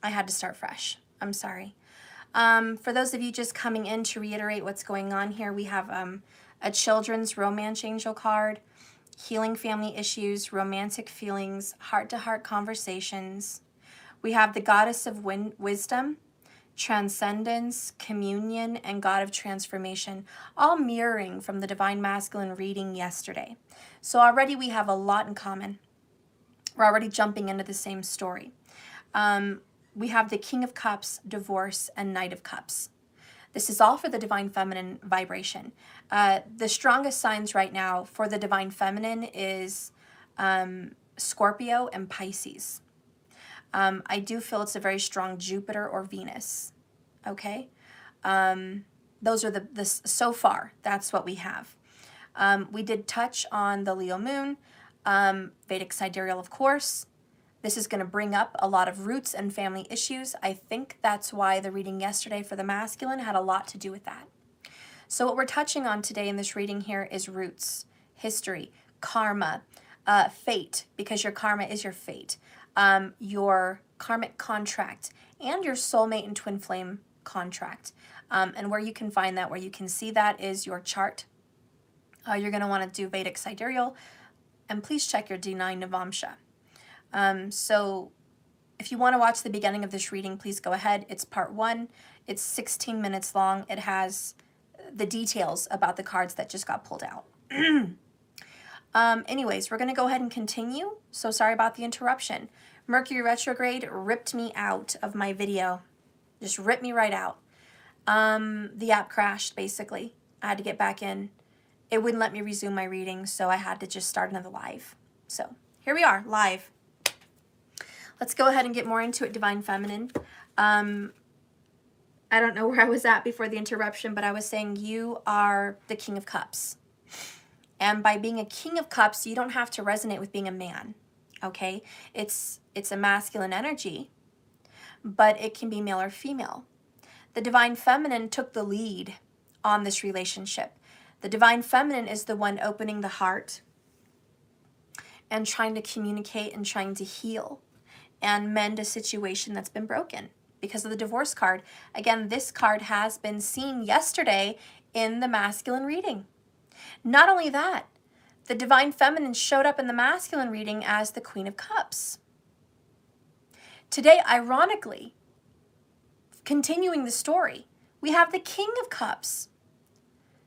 I had to start fresh. I'm sorry. For those of you just coming in, to reiterate what's going on here, we have a children's romance angel card, healing family issues, romantic feelings, heart-to-heart conversations. We have the goddess of wisdom, transcendence, communion, and God of transformation, all mirroring from the Divine Masculine reading yesterday. So already we have a lot in common. We're already jumping into the same story. We have the King of Cups, divorce, and Knight of Cups. This is all for the Divine Feminine vibration. The strongest signs right now for the Divine Feminine is Scorpio and Pisces. I do feel it's a very strong Jupiter or Venus. Okay? Those are the so far, that's what we have. We did touch on the Leo moon, Vedic sidereal, of course. This is going to bring up a lot of roots and family issues. I think that's why the reading yesterday for the masculine had a lot to do with that. So what we're touching on today in this reading here is roots, history, karma, fate, because your karma is your fate, your karmic contract, and your soulmate and twin flame contract. And where you can find that, where you can see that, is your chart. You're going to want to do Vedic sidereal, and please check your D9 Navamsha. So if you want to watch the beginning of this reading, please go ahead. It's part 1. It's 16 minutes long. It has the details about the cards that just got pulled out. Anyways, we're going to go ahead and continue. So sorry about the interruption. Mercury retrograde ripped me out of my video. Just ripped me right out. The app crashed, basically. I had to get back in. It wouldn't let me resume my reading, so I had to just start another live. So here we are, live. Let's go ahead and get more into it, Divine Feminine. I don't know where I was at before the interruption, but I was saying you are the King of Cups. And by being a King of Cups, you don't have to resonate with being a man, okay? It's a masculine energy, but it can be male or female. The Divine Feminine took the lead on this relationship. The Divine Feminine is the one opening the heart and trying to communicate and trying to heal and mend a situation that's been broken because of the divorce card. Again, this card has been seen yesterday in the masculine reading. Not only that, the Divine Feminine showed up in the masculine reading as the Queen of Cups. Today, ironically, continuing the story, we have the King of Cups.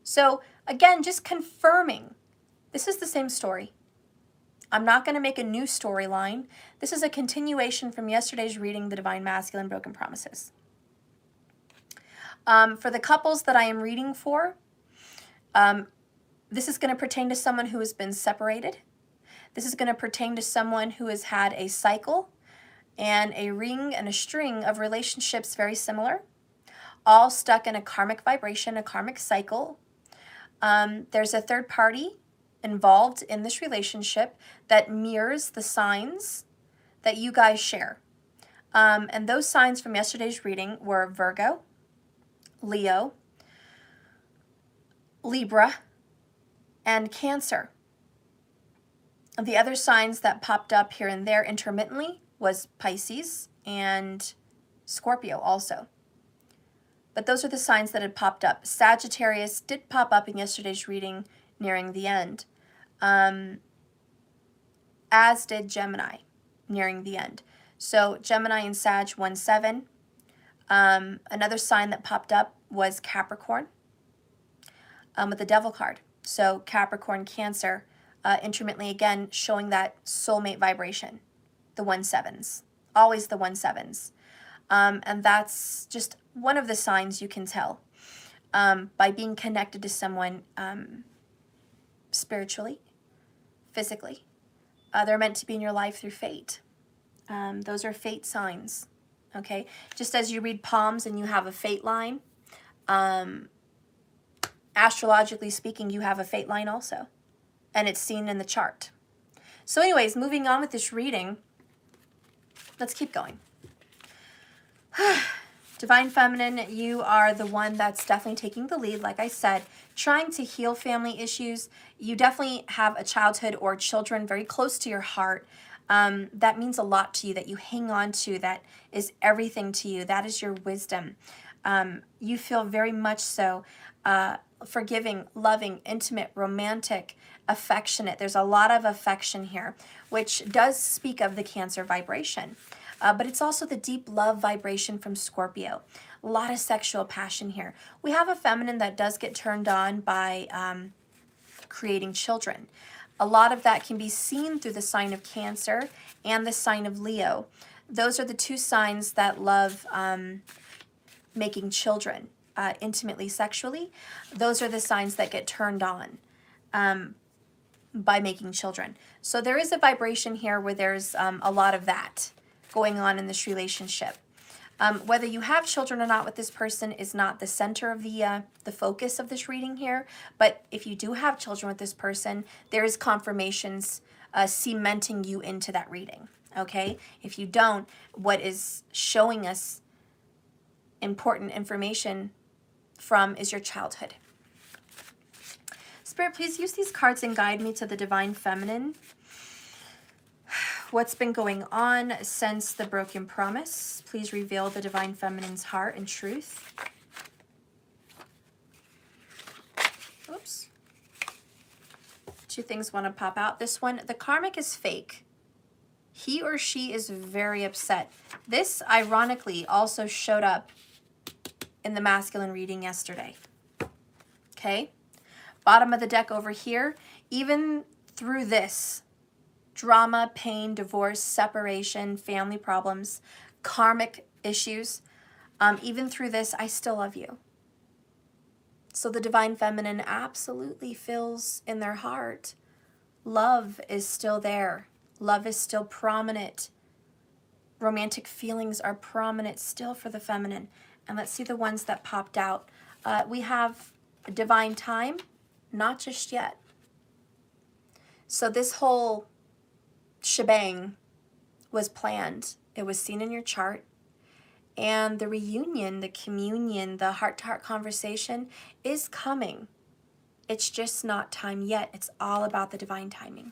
So again, just confirming, this is the same story. I'm not going to make a new storyline. This is a continuation from yesterday's reading, The Divine Masculine, Broken Promises. For the couples that I am reading for, this is going to pertain to someone who has been separated. This is going to pertain to someone who has had a cycle and a ring and a string of relationships very similar, all stuck in a karmic vibration, a karmic cycle. There's a third party involved in this relationship that mirrors the signs that you guys share. And those signs from yesterday's reading were Virgo, Leo, Libra, and Cancer. The other signs that popped up here and there intermittently was Pisces and Scorpio also. But those are the signs that had popped up. Sagittarius did pop up in yesterday's reading nearing the end, as did Gemini nearing the end. So Gemini and Sag 1-7. Another sign that popped up was Capricorn with the Devil card. So Capricorn, Cancer, intermittently again showing that soulmate vibration, the 1-7s, always the 1-7s. And that's just one of the signs you can tell by being connected to someone spiritually, physically. They're meant to be in your life through fate. Those are fate signs, okay? Just as you read palms and you have a fate line, astrologically speaking, you have a fate line also, and it's seen in the chart. So anyways, moving on with this reading, let's keep going. Divine Feminine, you are the one that's definitely taking the lead, like I said, trying to heal family issues. You definitely have a childhood or children very close to your heart that means a lot to you, that you hang on to, that is everything to you. That is your wisdom. You feel very much so forgiving, loving, intimate, romantic, affectionate. There's a lot of affection here, which does speak of the Cancer vibration. But it's also the deep love vibration from Scorpio. A lot of sexual passion here. We have a feminine that does get turned on by creating children. A lot of that can be seen through the sign of Cancer and the sign of Leo. Those are the two signs that love making children intimately, sexually. Those are the signs that get turned on by making children. So there is a vibration here where there's a lot of that going on in this relationship. Whether you have children or not with this person is not the center of the focus of this reading here. But if you do have children with this person, there is confirmations cementing you into that reading. Okay? If you don't, what is showing us important information from is your childhood. Spirit, please use these cards and guide me to the Divine Feminine. What's been going on since the broken promise? Please reveal the Divine Feminine's heart and truth. Oops. Two things want to pop out. This one, the karmic is fake. He or she is very upset. This, ironically, also showed up in the masculine reading yesterday. Okay? Bottom of the deck over here, even through this, drama, pain, divorce, separation, family problems, karmic issues, even through this, I still love you. So the Divine Feminine absolutely feels in their heart. Love is still there. Love is still prominent. Romantic feelings are prominent still for the feminine. And let's see the ones that popped out. We have divine time, not just yet. So this whole shebang was planned. It was seen in your chart. And the reunion, the communion, the heart-to-heart conversation is coming. It's just not time yet. It's all about the divine timing.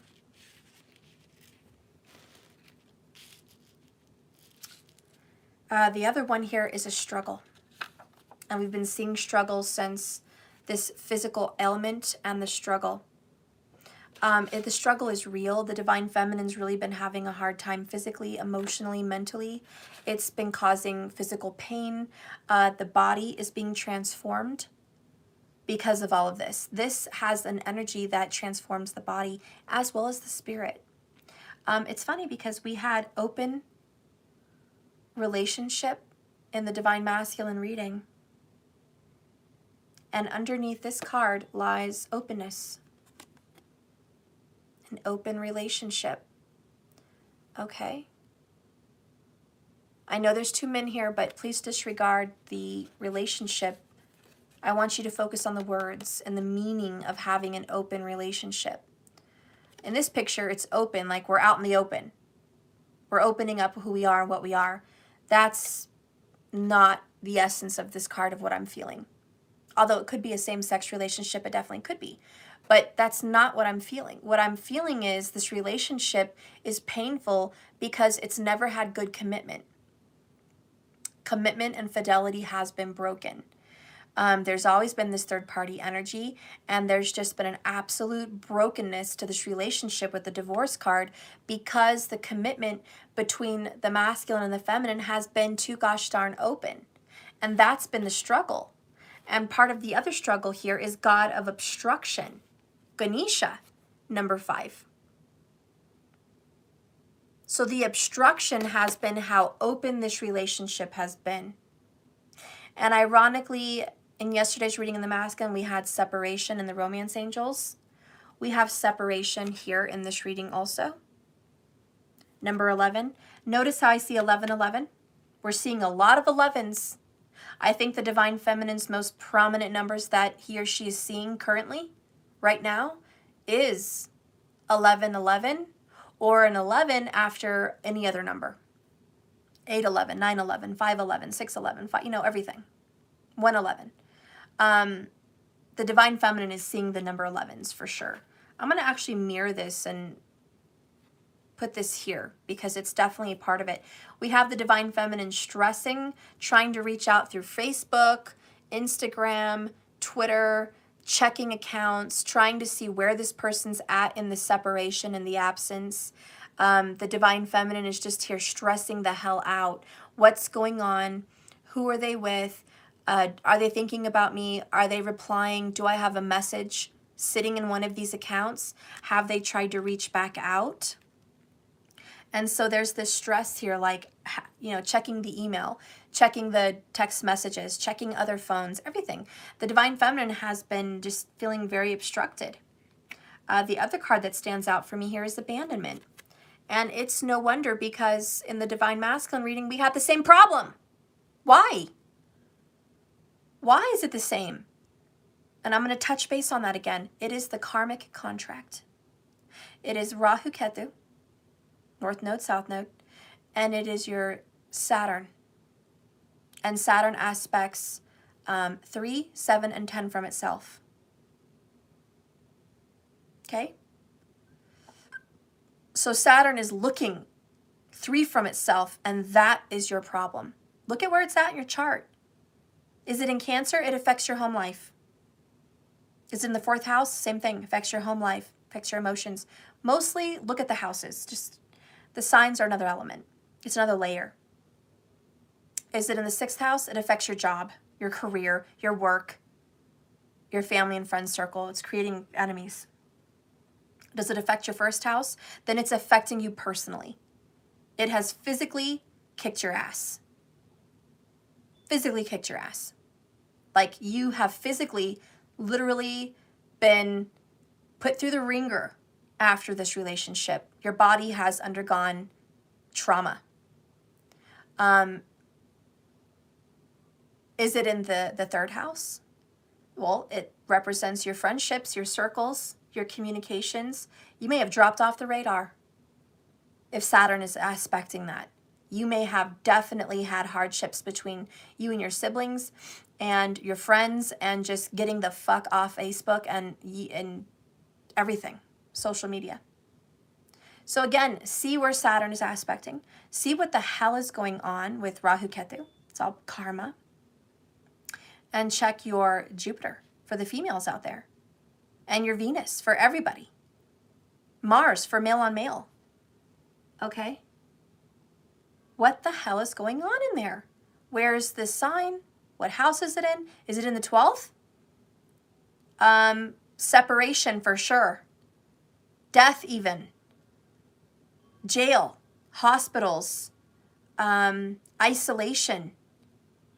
The other one here is a struggle. And we've been seeing struggle since this physical ailment and the struggle. If the struggle is real, the Divine Feminine's really been having a hard time physically, emotionally, mentally. It's been causing physical pain. The body is being transformed because of all of this. This has an energy that transforms the body as well as the spirit. It's funny because we had open relationship in the Divine Masculine reading. And underneath this card lies openness. An open relationship. Okay. I know there's two men here, but please disregard the relationship. I want you to focus on the words and the meaning of having an open relationship. In this picture, it's open, like we're out in the open. We're opening up who we are and what we are. That's not the essence of this card of what I'm feeling. Although it could be a same-sex relationship, it definitely could be. But that's not what I'm feeling. What I'm feeling is this relationship is painful because it's never had good commitment. Commitment and fidelity has been broken. There's always been this third-party energy, and there's just been an absolute brokenness to this relationship with the divorce card because the commitment between the masculine and the feminine has been too gosh darn open. And that's been the struggle. And part of the other struggle here is God of obstruction. Ganesha, number 5. So the obstruction has been how open this relationship has been. And ironically, in yesterday's reading in the masculine, we had separation in the romance angels. We have separation here in this reading also. Number 11. Notice how I see 1111. We're seeing a lot of 11s. I think the Divine Feminine's most prominent numbers that he or she is seeing currently, right now, is 1111 or an 11 after any other number. 811, 911, 511, 611, 5, you know, everything. 111. The Divine Feminine is seeing the number 11s for sure. I'm going to actually mirror this and put this here because it's definitely a part of it. We have the Divine Feminine stressing, trying to reach out through Facebook, Instagram, Twitter, checking accounts, trying to see where this person's at in the separation and the absence. The Divine Feminine is just here stressing the hell out. What's going on? Who are they with? Are they thinking about me? Are they replying? Do I have a message sitting in one of these accounts? Have they tried to reach back out? And so there's this stress here, like, you know, checking the email, checking the text messages, checking other phones, everything. The Divine Feminine has been just feeling very obstructed. The other card that stands out for me here is Abandonment. And it's no wonder, because in the Divine Masculine reading, we had the same problem. Why? Why is it the same? And I'm going to touch base on that again. It is the karmic contract. It is Rahu Ketu, North Node, South Node, and it is your Saturn. And Saturn aspects 3, 7, and 10 from itself. Okay? So Saturn is looking 3 from itself, and that is your problem. Look at where it's at in your chart. Is it in Cancer? It affects your home life. Is it in the 4th house? Same thing. Affects your home life, affects your emotions. Mostly look at the houses. Just the signs are another element. It's another layer. Is it in the 6th house? It affects your job, your career, your work, your family and friend circle. It's creating enemies. Does it affect your 1st house? Then it's affecting you personally. It has physically kicked your ass. Physically kicked your ass. Like, you have physically, literally been put through the ringer after this relationship. Your body has undergone trauma. Is it in the 3rd house? Well, it represents your friendships, your circles, your communications. You may have dropped off the radar if Saturn is aspecting that. You may have definitely had hardships between you and your siblings and your friends, and just getting the fuck off Facebook and everything, social media. So again, see where Saturn is aspecting. See what the hell is going on with Rahu Ketu. It's all karma. And check your Jupiter for the females out there. And your Venus for everybody. Mars for male on male. Okay? What the hell is going on in there? Where's this sign? What house is it in? Is it in the 12th? Separation for sure. Death even. Jail. Hospitals. Isolation.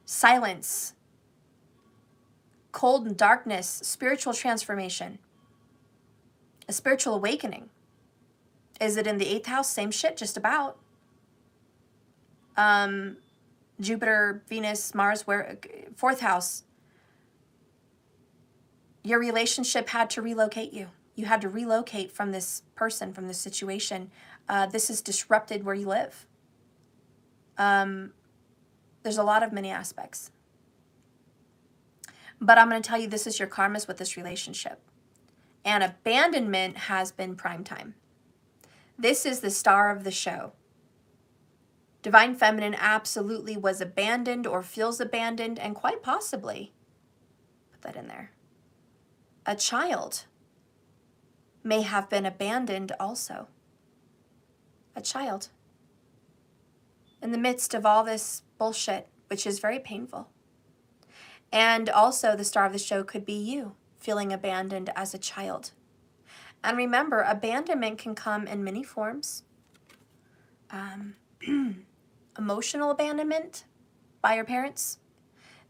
Silence. Cold and darkness. Spiritual transformation. A spiritual awakening. Is it in the 8th house? Same shit, just about. Jupiter, Venus, Mars, where 4th house. Your relationship had to relocate you. You had to relocate from this person, from this situation. This has disrupted where you live. There's a lot of many aspects. But I'm going to tell you, this is your karmas with this relationship. And abandonment has been prime time. This is the star of the show. Divine Feminine absolutely was abandoned or feels abandoned, and quite possibly, put that in there, a child may have been abandoned also. A child. In the midst of all this bullshit, which is very painful. And also the star of the show could be you, feeling abandoned as a child. And remember, abandonment can come in many forms. Emotional abandonment by your parents.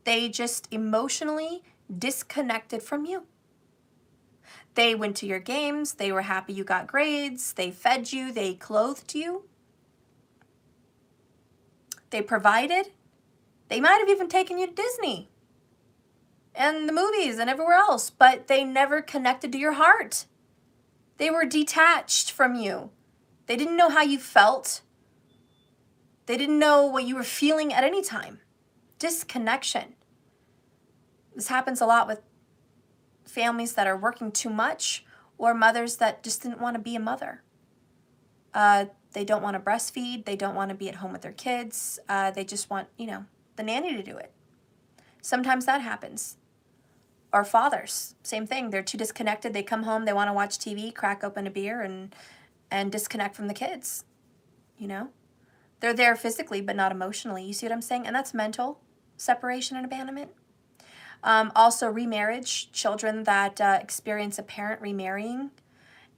They just emotionally disconnected from you. They went to your games. They were happy you got grades. They fed you. They clothed you. They provided. They might have even taken you to Disney and the movies and everywhere else, but they never connected to your heart. They were detached from you. They didn't know how you felt. They didn't know what you were feeling at any time. Disconnection. This happens a lot with families that are working too much, or mothers that just didn't want to be a mother. They don't want to breastfeed. They don't want to be at home with their kids. They just want, the nanny to do it. Sometimes that happens. Or fathers, same thing. They're too disconnected. They come home, they want to watch TV, crack open a beer, and disconnect from the kids. They're there physically, but not emotionally. You see what I'm saying? And that's mental separation and abandonment. Also, remarriage, children that experience a parent remarrying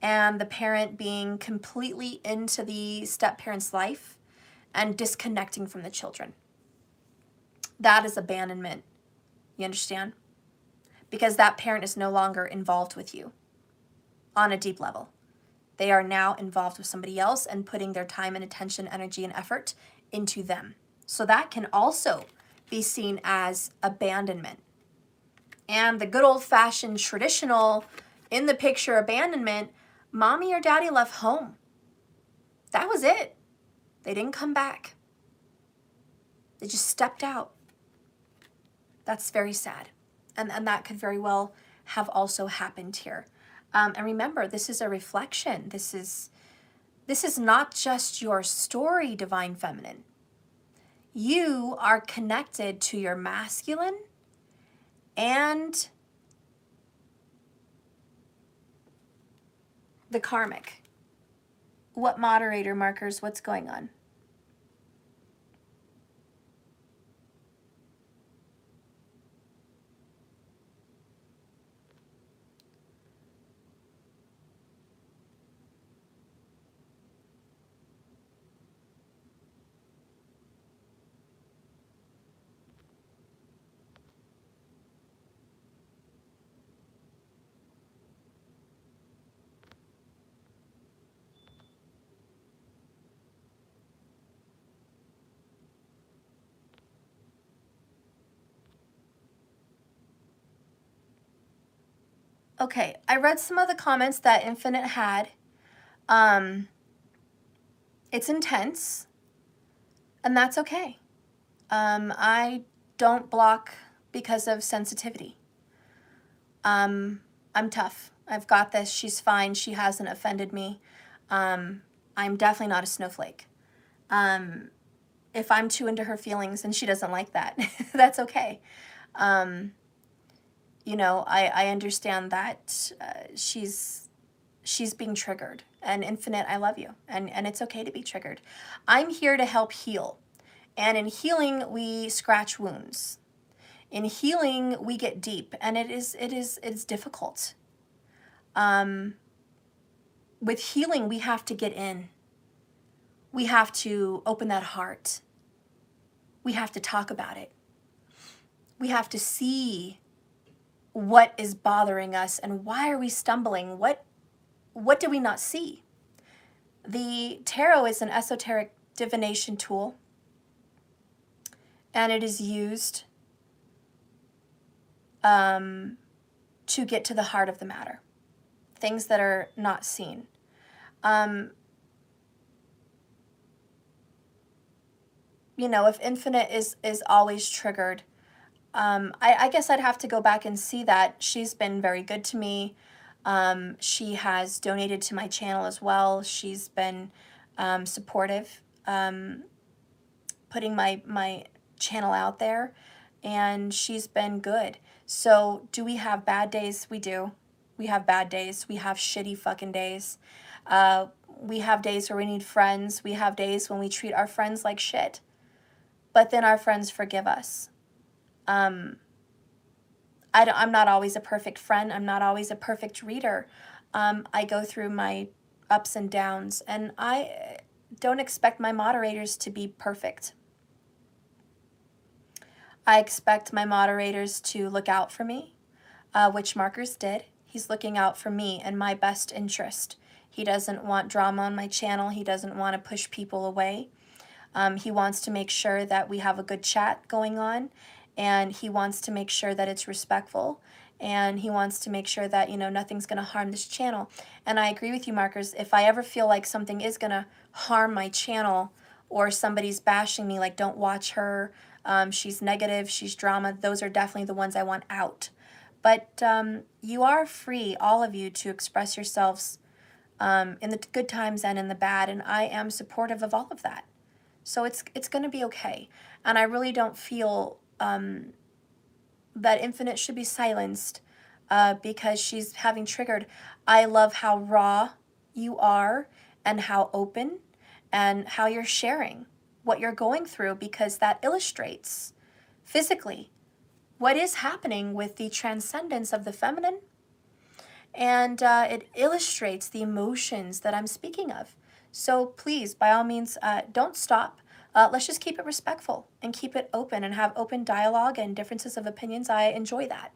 and the parent being completely into the step-parent's life and disconnecting from the children. That is abandonment. You understand? Because that parent is no longer involved with you on a deep level. They are now involved with somebody else and putting their time and attention, energy, and effort into them. So that can also be seen as abandonment. And the good old-fashioned traditional in the picture abandonment, mommy or daddy left home. That was it. They didn't come back. They just stepped out. That's very sad. And that could very well have also happened here. And remember, this is a reflection. This is not just your story, Divine Feminine. You are connected to your masculine and the karmic. What moderator markers? What's going on? Okay, I read some of the comments that Infinite had. It's intense, and that's okay. I don't block because of sensitivity. I'm tough. I've got this. She's fine. She hasn't offended me. I'm definitely not a snowflake. If I'm too into her feelings and she doesn't like that, that's okay. I understand that she's being triggered. And Infinite, I love you. And it's okay to be triggered. I'm here to help heal. And in healing, we scratch wounds. In healing, we get deep. And it's difficult. With healing, we have to get in. We have to open that heart. We have to talk about it. We have to see what is bothering us and why are we stumbling? What do we not see? The tarot is an esoteric divination tool, and it is used to get to the heart of the matter, things that are not seen. If Infinite is always triggered, I guess I'd have to go back and see that. She's been very good to me. She has donated to my channel as well. She's been supportive, putting my channel out there, and she's been good. So do we have bad days? We do. We have bad days. We have shitty fucking days. We have days where we need friends. We have days when we treat our friends like shit. But then our friends forgive us. I'm not always a perfect friend. I'm not always a perfect reader. I go through my ups and downs, and I don't expect my moderators to be perfect. I expect my moderators to look out for me, which Markers did. He's looking out for me and my best interest. He doesn't want drama on my channel. He doesn't want to push people away. He wants to make sure that we have a good chat going on, and he wants to make sure that it's respectful, and he wants to make sure that, nothing's going to harm this channel. And I agree with you, Markers. If I ever feel like something is going to harm my channel or somebody's bashing me, like, don't watch her, she's negative, she's drama, those are definitely the ones I want out. But you are free, all of you, to express yourselves in the good times and in the bad, and I am supportive of all of that. So it's going to be okay. And I really don't feel that Infinite should be silenced because she's having triggered. I love how raw you are and how open and how you're sharing what you're going through, because that illustrates physically what is happening with the transcendence of the feminine, and it illustrates the emotions that I'm speaking of. So please, by all means, don't stop. Let's just keep it respectful and keep it open and have open dialogue and differences of opinions. I enjoy that.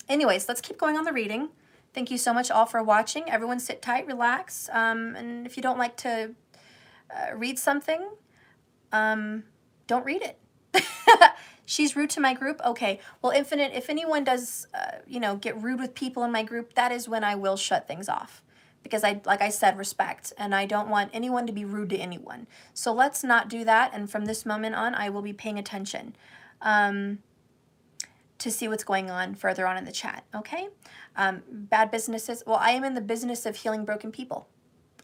Anyways, let's keep going on the reading. Thank you so much all for watching. Everyone sit tight, relax. And if you don't like to read something, don't read it. She's rude to my group? Okay. Well, Infinite, if anyone does, get rude with people in my group, that is when I will shut things off. Because like I said, respect. And I don't want anyone to be rude to anyone. So let's not do that. And from this moment on, I will be paying attention to see what's going on further on in the chat. Okay? Bad businesses. Well, I am in the business of healing broken people.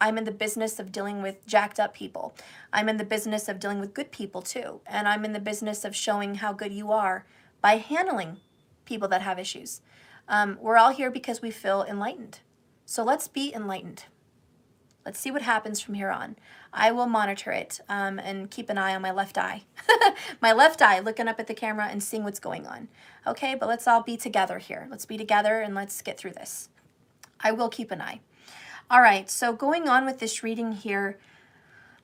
I'm in the business of dealing with jacked up people. I'm in the business of dealing with good people too. And I'm in the business of showing how good you are by handling people that have issues. We're all here because we feel enlightened. So let's be enlightened. Let's see what happens from here on. I will monitor it and keep an eye on my left eye. My left eye, looking up at the camera and seeing what's going on. Okay, but let's all be together here. Let's be together and let's get through this. I will keep an eye. All right, so going on with this reading here,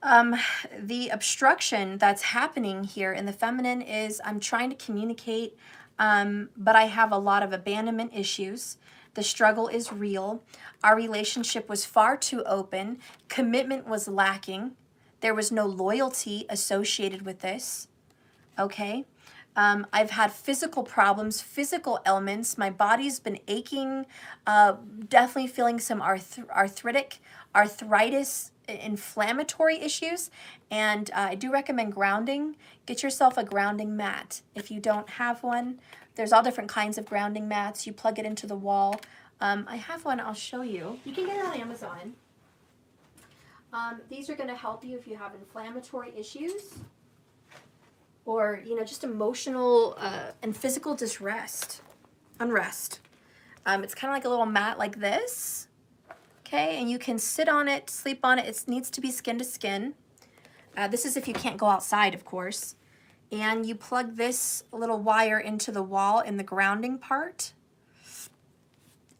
the obstruction that's happening here in the feminine is I'm trying to communicate, but I have a lot of abandonment issues. The struggle is real. Our relationship was far too open. Commitment was lacking. There was no loyalty associated with this. Okay? I've had physical problems, physical ailments. My body's been aching, definitely feeling some arthritis, inflammatory issues. And I do recommend grounding. Get yourself a grounding mat. If you don't have one, there's all different kinds of grounding mats. You plug it into the wall. I have one, I'll show you. You can get it on Amazon. These are going to help you if you have inflammatory issues, or, just emotional and physical unrest. It's kind of like a little mat like this, okay? And you can sit on it, sleep on it. It needs to be skin to skin. This is if you can't go outside, of course. And you plug this little wire into the wall in the grounding part.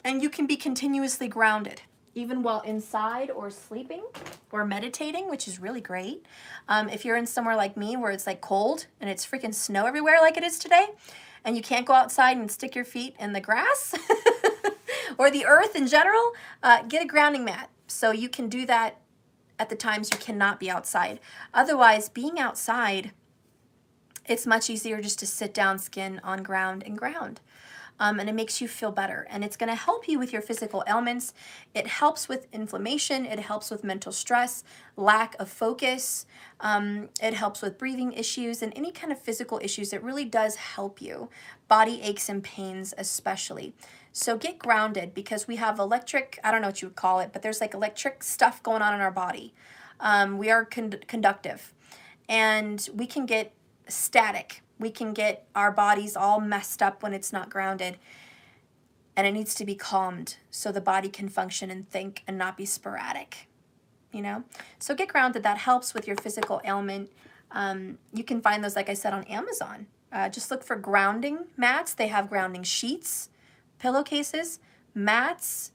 And you can be continuously grounded, even while inside or sleeping or meditating, which is really great. If you're in somewhere like me where it's like cold and it's freaking snow everywhere like it is today, and you can't go outside and stick your feet in the grass or the earth in general, get a grounding mat so you can do that at the times you cannot be outside. Otherwise, being outside, it's much easier just to sit down, skin on ground and ground. And it makes you feel better. And it's going to help you with your physical ailments. It helps with inflammation. It helps with mental stress, lack of focus. It helps with breathing issues and any kind of physical issues. It really does help you. Body aches and pains especially. So get grounded, because we have electric, I don't know what you would call it, but there's like electric stuff going on in our body. We are conductive, and we can get static. We can get our bodies all messed up when it's not grounded, and it needs to be calmed so the body can function and think and not be sporadic, So get grounded. That helps with your physical ailment. You can find those, like I said, on Amazon. Just look for grounding mats. They have grounding sheets, pillowcases, mats.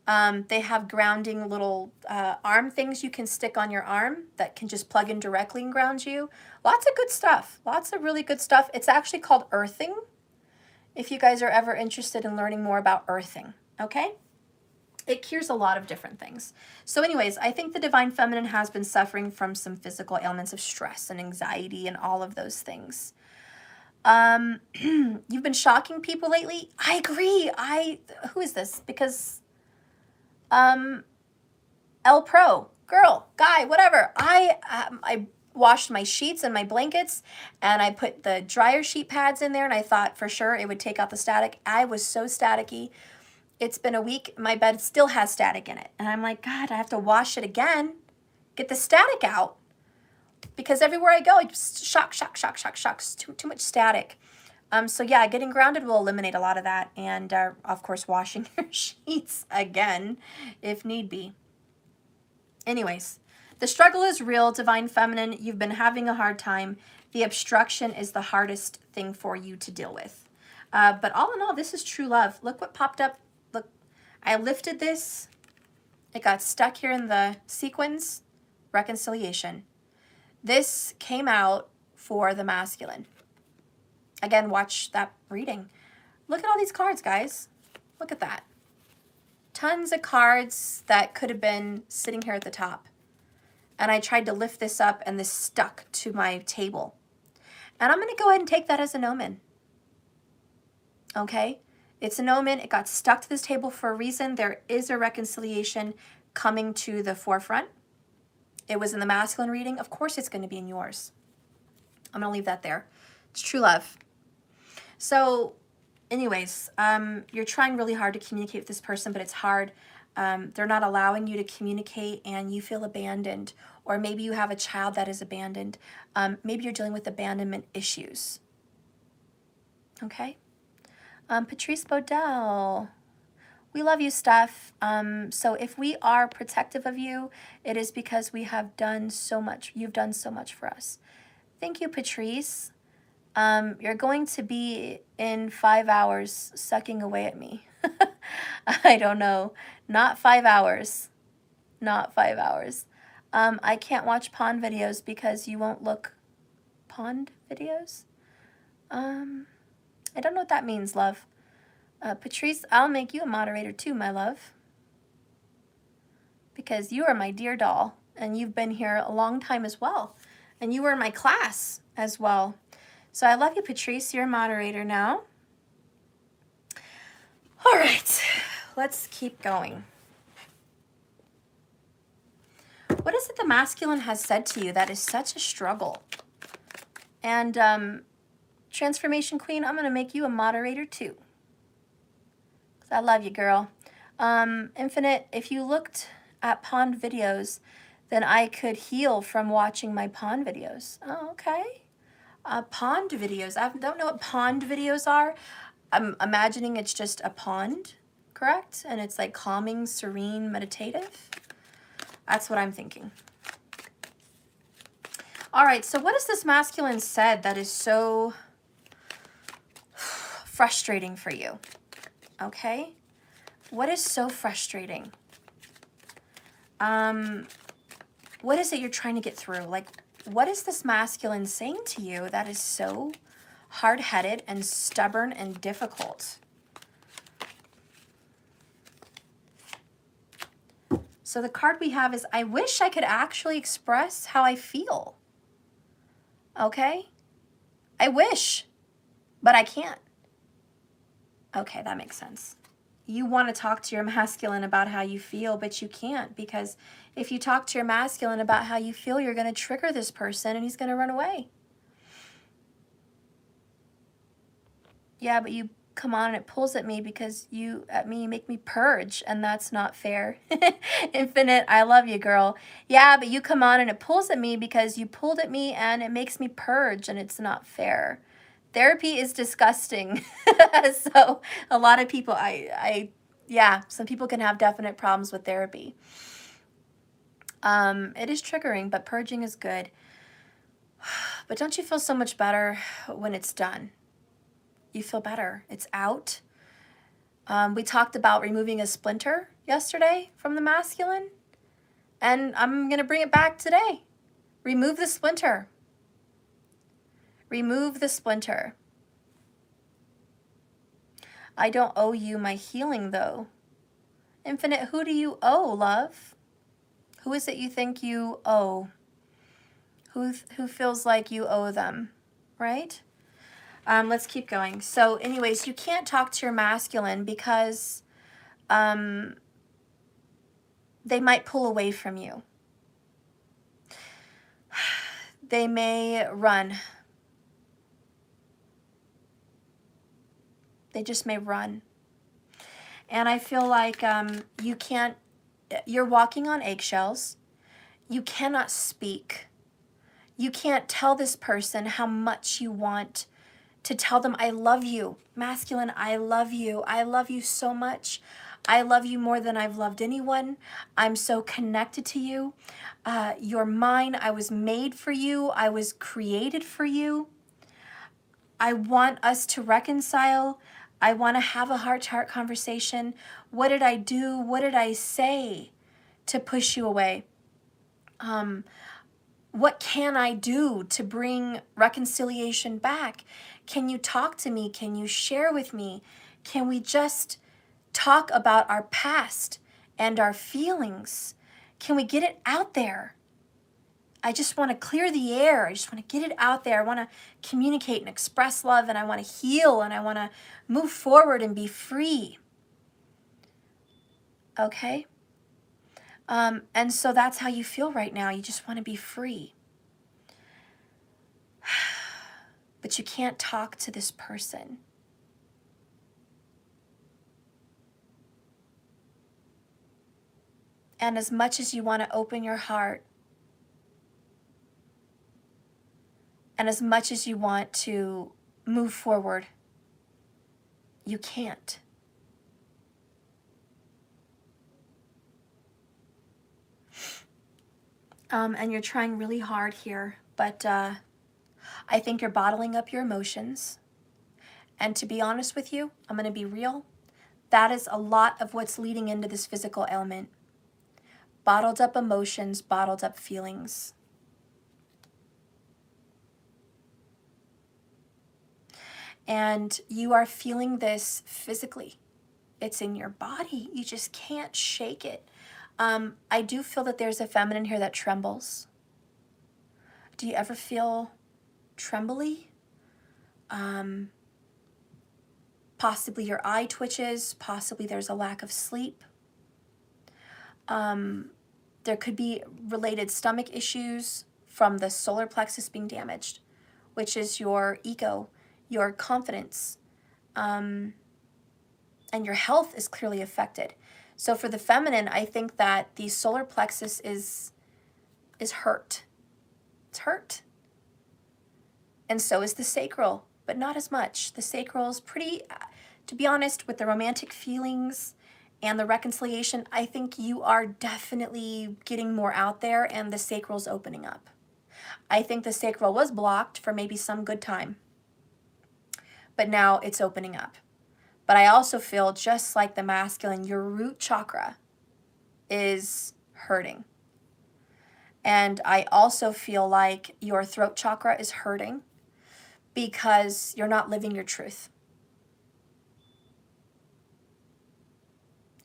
They have grounding little arm things you can stick on your arm that can just plug in directly and ground you. Lots of good stuff. Lots of really good stuff. It's actually called earthing, if you guys are ever interested in learning more about earthing, okay? It cures a lot of different things. So anyways, I think the Divine Feminine has been suffering from some physical ailments of stress and anxiety and all of those things. You've been shocking people lately. I agree. Who is this? Because L Pro, girl, guy, whatever. I washed my sheets and my blankets, and I put the dryer sheet pads in there, and I thought for sure it would take out the static. I was so staticky. It's been a week. My bed still has static in it. And I'm like, God, I have to wash it again. Get the static out. Because everywhere I go, I just shock. Too much static. So yeah, getting grounded will eliminate a lot of that. And of course, washing your sheets again, if need be. Anyways, the struggle is real, Divine Feminine. You've been having a hard time. The obstruction is the hardest thing for you to deal with. But all in all, this is true love. Look what popped up. Look, I lifted this. It got stuck here in the sequins. Reconciliation. This came out for the masculine. Again, watch that reading. Look at all these cards, guys. Look at that. Tons of cards that could have been sitting here at the top. And I tried to lift this up and this stuck to my table. And I'm going to go ahead and take that as an omen. Okay? It's an omen. It got stuck to this table for a reason. There is a reconciliation coming to the forefront. It was in the masculine reading. Of course it's going to be in yours. I'm going to leave that there. It's true love. So anyways, you're trying really hard to communicate with this person, but it's hard. They're not allowing you to communicate and you feel abandoned. Or maybe you have a child that is abandoned. Maybe you're dealing with abandonment issues. Okay? Patrice Bodell. We love you, Steph. So if we are protective of you, it is because we have done so much. You've done so much for us. Thank you, Patrice. You're going to be in 5 hours sucking away at me. I don't know. Not 5 hours. Not 5 hours. I can't watch pond videos because you won't look. Pond videos? I don't know what that means, love. Patrice, I'll make you a moderator too, my love. Because you are my dear doll. And you've been here a long time as well. And you were in my class as well. So I love you, Patrice. You're a moderator now. All right. Let's keep going. What is it the masculine has said to you that is such a struggle? And Transformation Queen, I'm going to make you a moderator too. I love you, girl. Infinite, if you looked at pond videos, then I could heal from watching my pond videos. Oh, okay. Pond videos. I don't know what pond videos are. I'm imagining it's just a pond, correct? And it's like calming, serene, meditative. That's what I'm thinking. All right, so what has this masculine said that is so frustrating for you? Okay, what is so frustrating? What is it you're trying to get through? Like, what is this masculine saying to you that is so hard-headed and stubborn and difficult? So the card we have is, I wish I could actually express how I feel. Okay? I wish, but I can't. Okay, that makes sense. You want to talk to your masculine about how you feel, but you can't, because if you talk to your masculine about how you feel, you're going to trigger this person and he's going to run away. Yeah, but you come on and it pulls at me because you make me purge, and that's not fair. Infinite, I love you, girl. Yeah, but you come on and it pulls at me because you pulled at me and it makes me purge, and it's not fair. Therapy is disgusting. So a lot of people, yeah, some people can have definite problems with therapy. It is triggering, but purging is good. But don't you feel so much better when it's done? You feel better. It's out. We talked about removing a splinter yesterday from the masculine, and I'm going to bring it back today. Remove the splinter. Remove the splinter. I don't owe you my healing, though. Infinite, who do you owe, love? Who is it you think you owe? Who feels like you owe them, right? Let's keep going. So anyways, you can't talk to your masculine because they might pull away from you. They may run. They just may run. And I feel like you're walking on eggshells. You cannot speak. You can't tell this person how much you want to tell them, I love you. Masculine, I love you. I love you so much. I love you more than I've loved anyone. I'm so connected to you. You're mine. I was made for you. I was created for you. I want us to reconcile. I want to have a heart-to-heart conversation. What did I do? What did I say to push you away? What can I do to bring reconciliation back? Can you talk to me? Can you share with me? Can we just talk about our past and our feelings? Can we get it out there? I just want to clear the air. I just want to get it out there. I want to communicate and express love, and I want to heal, and I want to move forward and be free. Okay? And so that's how you feel right now. You just want to be free. But you can't talk to this person. And as much as you want to open your heart, and as much as you want to move forward, you can't. And you're trying really hard here, but I think you're bottling up your emotions. And to be honest with you, I'm going to be real, that is a lot of what's leading into this physical ailment. Bottled up emotions, bottled up feelings. And you are feeling this physically. It's in your body. You just can't shake it. I do feel that there's a feminine here that trembles. Do you ever feel trembly? Possibly your eye twitches. Possibly there's a lack of sleep. There could be related stomach issues from the solar plexus being damaged, which is your ego, your confidence, and your health is clearly affected. So for the feminine, I think that the solar plexus is hurt. It's hurt. And so is the sacral, but not as much. The sacral is pretty, to be honest, with the romantic feelings and the reconciliation, I think you are definitely getting more out there, and the sacral's opening up. I think the sacral was blocked for maybe some good time, but now it's opening up. But I also feel, just like the masculine, your root chakra is hurting. And I also feel like your throat chakra is hurting because you're not living your truth.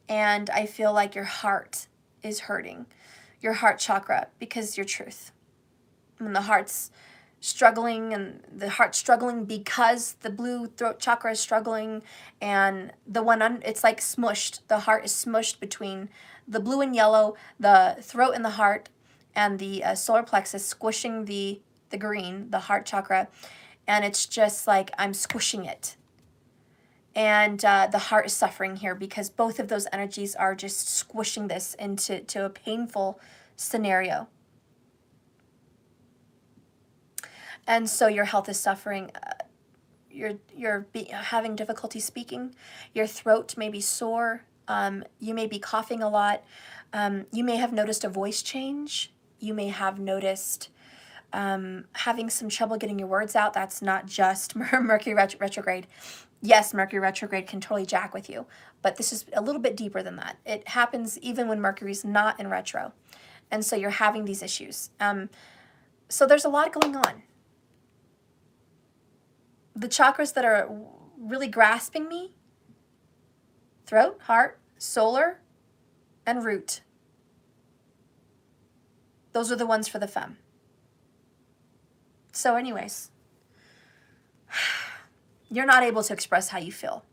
And I feel like your heart is hurting, your heart chakra, because your truth. And the heart's struggling, and the heart's struggling because the blue throat chakra is struggling, and the one it's like smushed. The heart is smushed between the blue and yellow, the throat and the heart, and the solar plexus squishing the green, the heart chakra, and it's just like I'm squishing it. And the heart is suffering here because both of those energies are just squishing this into a painful scenario. And so your health is suffering. You're having difficulty speaking. Your throat may be sore. You may be coughing a lot. You may have noticed a voice change. You may have noticed having some trouble getting your words out. That's not just Mercury retrograde. Yes, Mercury retrograde can totally jack with you, but this is a little bit deeper than that. It happens even when Mercury's not in retro. And so you're having these issues. So there's a lot going on. The chakras that are really grasping me: throat, heart, solar, and root. Those are the ones for the femme. So anyways, you're not able to express how you feel.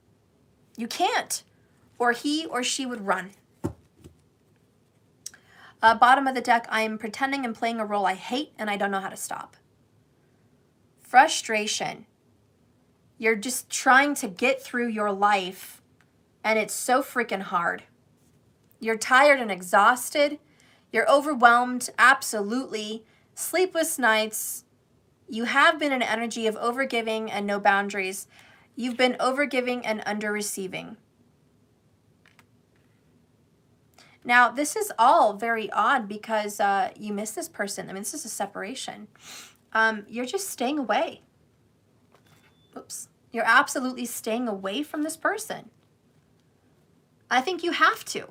You can't, or he or she would run. Bottom of the deck, I am pretending and playing a role I hate and I don't know how to stop. Frustration. You're just trying to get through your life And it's so freaking hard. You're tired and exhausted. You're overwhelmed, absolutely. Sleepless nights. You have been an energy of overgiving and no boundaries. You've been overgiving and under-receiving. Now, this is all very odd because you miss this person. I mean, this is a separation. You're just staying away. Oops. You're absolutely staying away from this person. I think you have to.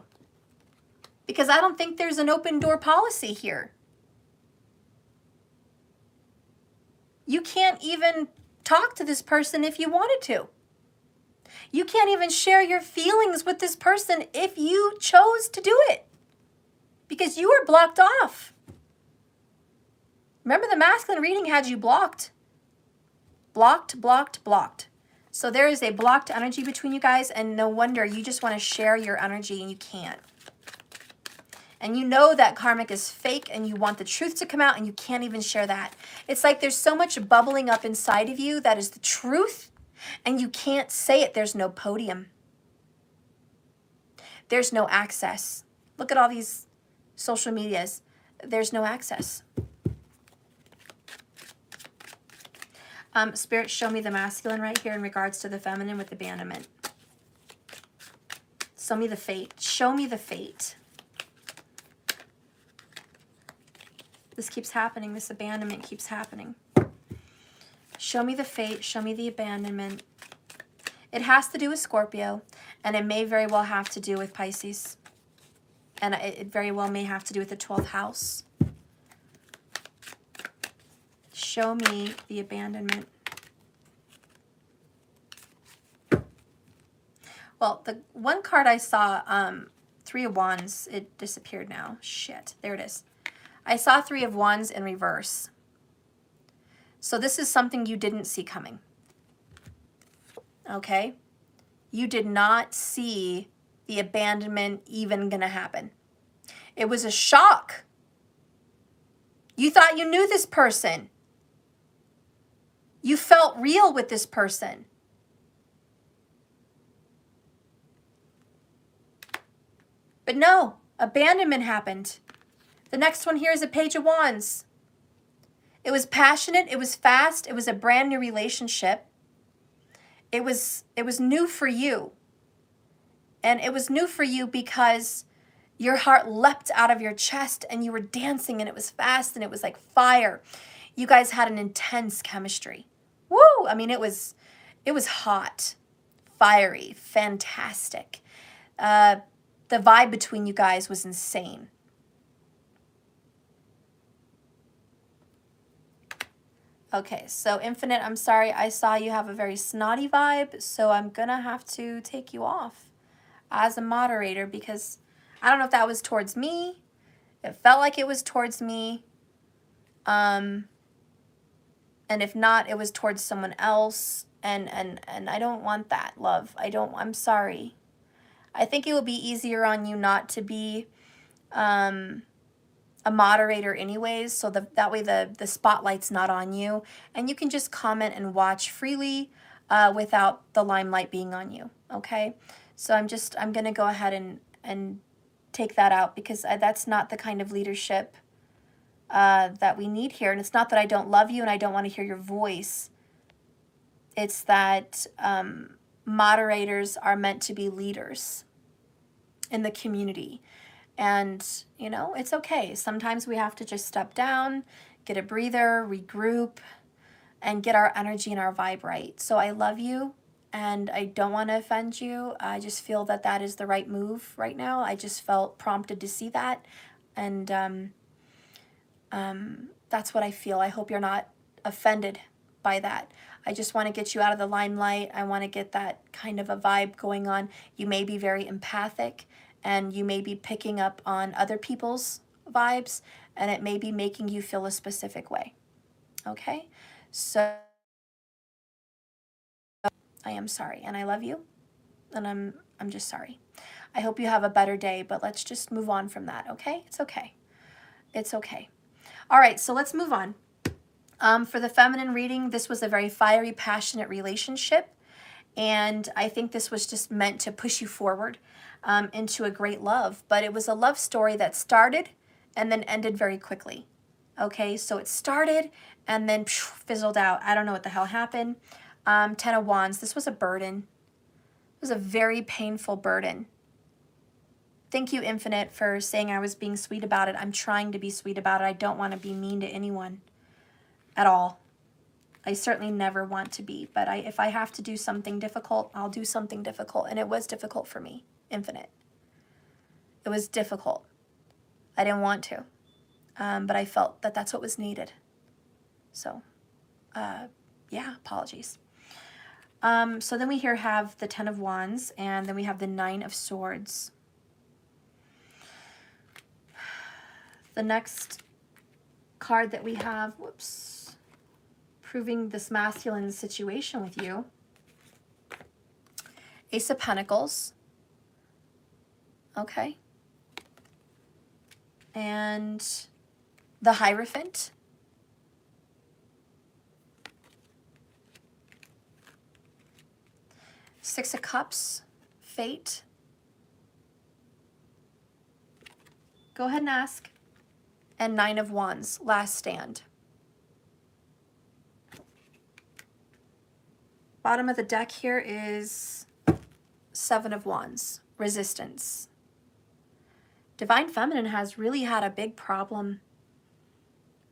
Because I don't think there's an open door policy here. You can't even talk to this person if you wanted to. You can't even share your feelings with this person if you chose to do it. Because you are blocked off. Remember, the masculine reading had you blocked. Blocked, blocked, blocked. So there is a blocked energy between you guys, and no wonder you just want to share your energy and you can't. And you know that karmic is fake and you want the truth to come out and you can't even share that. It's like there's so much bubbling up inside of you that is the truth and you can't say it. There's no podium. There's no access. Look at all these social medias. There's no access. Spirit, show me the masculine right here in regards to the feminine with abandonment. Show me the fate. Show me the fate. This keeps happening. This abandonment keeps happening. Show me the fate. Show me the abandonment. It has to do with Scorpio, and it may very well have to do with Pisces. And it very well may have to do with the 12th house. Show me the abandonment. Well, the one card I saw, 3 of Wands, it disappeared now. Shit, there it is. I saw 3 of Wands in reverse. So this is something you didn't see coming. Okay? You did not see the abandonment even gonna happen. It was a shock. You thought you knew this person. You felt real with this person. But no, abandonment happened. The next one here is a Page of Wands. It was passionate, it was fast, it was a brand new relationship. It was new for you. And it was new for you because your heart leapt out of your chest and you were dancing and it was fast and it was like fire. You guys had an intense chemistry. Woo! I mean, it was hot, fiery, fantastic. The vibe between you guys was insane. Okay, so Infinite, I'm sorry, I saw you have a very snotty vibe, so I'm gonna have to take you off as a moderator because I don't know if that was towards me. It felt like it was towards me. And if not, it was towards someone else. And I don't want that, love. I'm sorry. I think it will be easier on you not to be a moderator anyways, so that way the spotlight's not on you and you can just comment and watch freely without the limelight being on you. Okay, so I'm gonna go ahead and take that out because that's not the kind of leadership that we need here. And it's not that I don't love you and I don't want to hear your voice. It's that moderators are meant to be leaders in the community. And, you know, it's okay. Sometimes we have to just step down, get a breather, regroup, and get our energy and our vibe right. So I love you, and I don't want to offend you. I just feel that that is the right move right now. I just felt prompted to see that, and that's what I feel. I hope you're not offended by that. I just want to get you out of the limelight. I want to get that kind of a vibe going on. You may be very empathic, and you may be picking up on other people's vibes, and it may be making you feel a specific way. Okay? So I am sorry, and I love you, and I'm just sorry. I hope you have a better day, but let's just move on from that, okay? It's okay. It's okay. All right, so let's move on. For the feminine reading, this was a very fiery, passionate relationship, And I think this was just meant to push you forward into a great love. But it was a love story that started and then ended very quickly. Okay, so it started and then fizzled out. I don't know what the hell happened. 10 of Wands. This was a burden. It was a very painful burden. Thank you, Infinite, for saying I was being sweet about it. I'm trying to be sweet about it. I don't want to be mean to anyone at all. I certainly never want to be, but if I have to do something difficult, I'll do something difficult. And it was difficult for me, Infinite. It was difficult. I didn't want to, but I felt that that's what was needed. So, yeah, apologies. So then we here have the 10 of Wands, and then we have the 9 of Swords. The next card that we have, whoops, proving this masculine situation with you. Ace of Pentacles. Okay. And the Hierophant. Six of Cups. Fate. Go ahead and ask. And 9 of Wands. Last Stand. Bottom of the deck here is 7 of Wands. Resistance. Divine Feminine has really had a big problem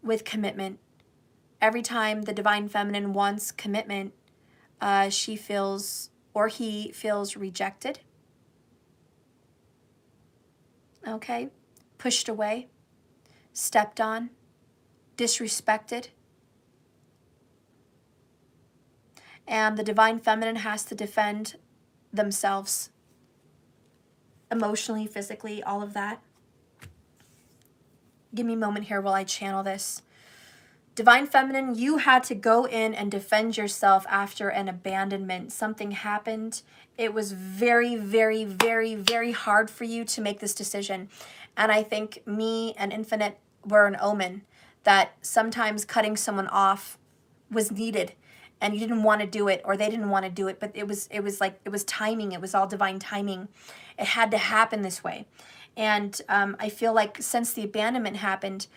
with commitment. Every time the Divine Feminine wants commitment, she feels, or he feels, rejected. Okay? Pushed away. Stepped on. Disrespected. And the Divine Feminine has to defend themselves emotionally, physically, all of that. Give me a moment here while I channel this. Divine Feminine, you had to go in and defend yourself after an abandonment. Something happened. It was very, very, very, very hard for you to make this decision. And I think me and Infinite were an omen that sometimes cutting someone off was needed. And you didn't want to do it, or they didn't want to do it, but it was timing. It was all divine timing. It had to happen this way. And I feel like since the abandonment happened,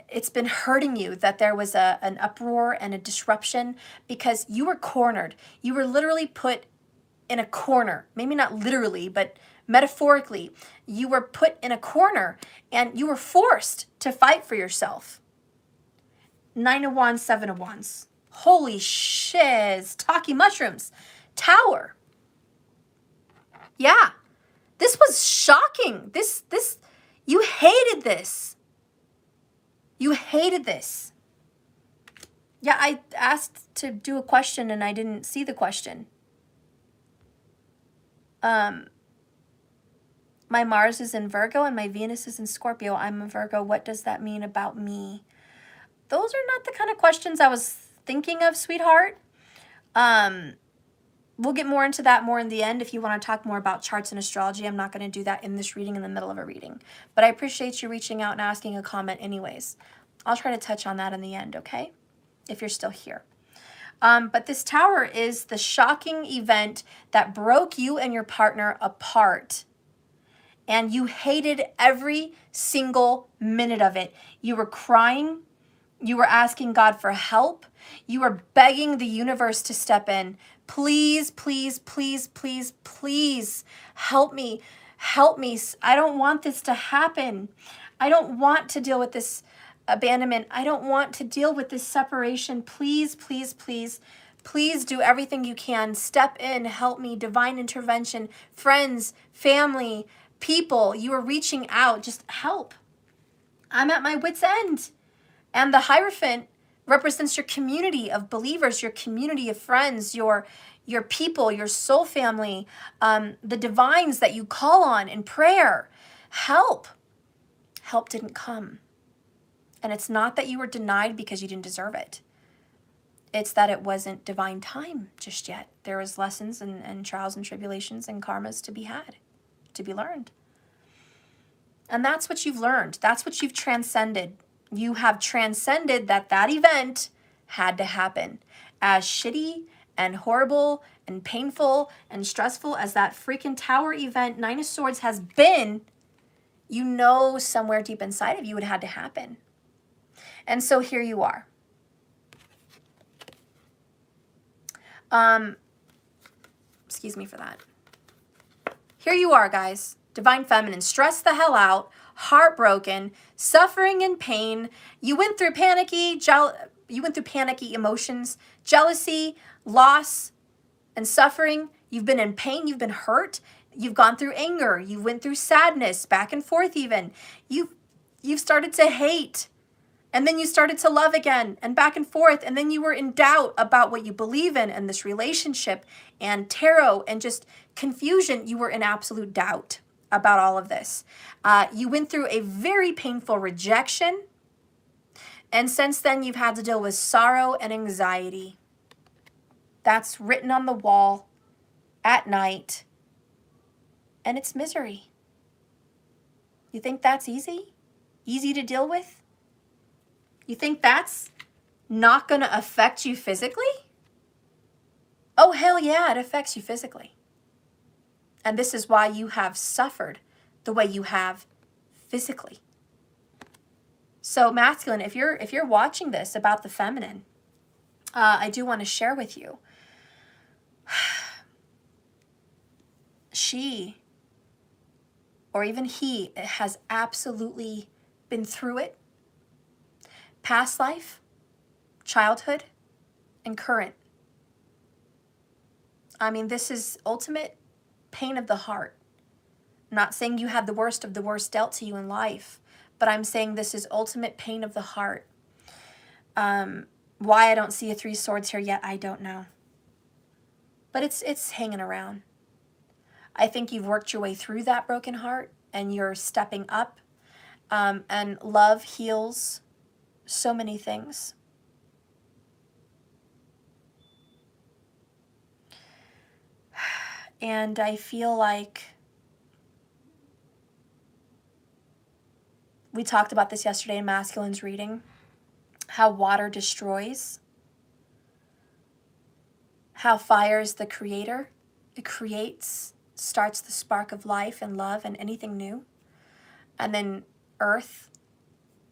it's been hurting you that there was an uproar and a disruption, because you were cornered. You were literally put in a corner. Maybe not literally, but metaphorically. You were put in a corner and you were forced to fight for yourself. 9 of Wands, 7 of Wands. Holy shiz, talkie mushrooms. Tower. Yeah. This was shocking. This, you hated this. You hated this. Yeah, I asked to do a question and I didn't see the question. My Mars is in Virgo and my Venus is in Scorpio. I'm a Virgo. What does that mean about me? Those are not the kind of questions I was thinking of, sweetheart. We'll get more into that more in the end if you want to talk more about charts and astrology. I'm not going to do that in this reading, in the middle of a reading. But I appreciate you reaching out and asking a comment anyways. I'll try to touch on that in the end, okay? If you're still here. But this Tower is the shocking event that broke you and your partner apart. And you hated every single minute of it. You were crying. You were asking God for help. You were begging the universe to step in. Please, please, please, please, please help me. Help me. I don't want this to happen. I don't want to deal with this abandonment. I don't want to deal with this separation. Please, please, please, please do everything you can. Step in. Help me. Divine intervention. Friends, family, people. You are reaching out. Just help. I'm at my wit's end. And the Hierophant represents your community of believers, your community of friends, your people, your soul family, the divines that you call on in prayer. Help. Help didn't come. And it's not that you were denied because you didn't deserve it. It's that it wasn't divine time just yet. There was lessons and trials and tribulations and karmas to be had, to be learned. And that's what you've learned. That's what you've transcended. You have transcended that event had to happen. As shitty and horrible and painful and stressful as that freaking tower event, Nine of Swords, has been, you know somewhere deep inside of you it had to happen. And so here you are. Excuse me for that. Here you are, guys. Divine Feminine, stressed the hell out, heartbroken, suffering and pain. You went through panicky emotions, jealousy, loss, and suffering. You've been in pain, you've been hurt, you've gone through anger, you went through sadness, back and forth even. You've started to hate, and then you started to love again, and back and forth, and then you were in doubt about what you believe in and this relationship and tarot and just confusion. You were in absolute doubt about all of this. You went through a very painful rejection, and since then you've had to deal with sorrow and anxiety. That's written on the wall at night, and it's misery. You think that's easy? Easy to deal with? You think that's not going to affect you physically? Oh, hell yeah, it affects you physically. And this is why you have suffered the way you have physically. So masculine, if you're watching this about the feminine, I do want to share with you. She, or even he, has absolutely been through it. Past life, childhood, and current. I mean, this is ultimate pain of the heart. I'm not saying you had the worst of the worst dealt to you in life, but I'm saying this is ultimate pain of the heart. Why I don't see a 3 swords here yet, I don't know. But it's hanging around. I think you've worked your way through that broken heart, and you're stepping up. And love heals so many things. And I feel like we talked about this yesterday in Masculine's reading, how water destroys, how fire is the creator. It creates, starts the spark of life and love and anything new. And then earth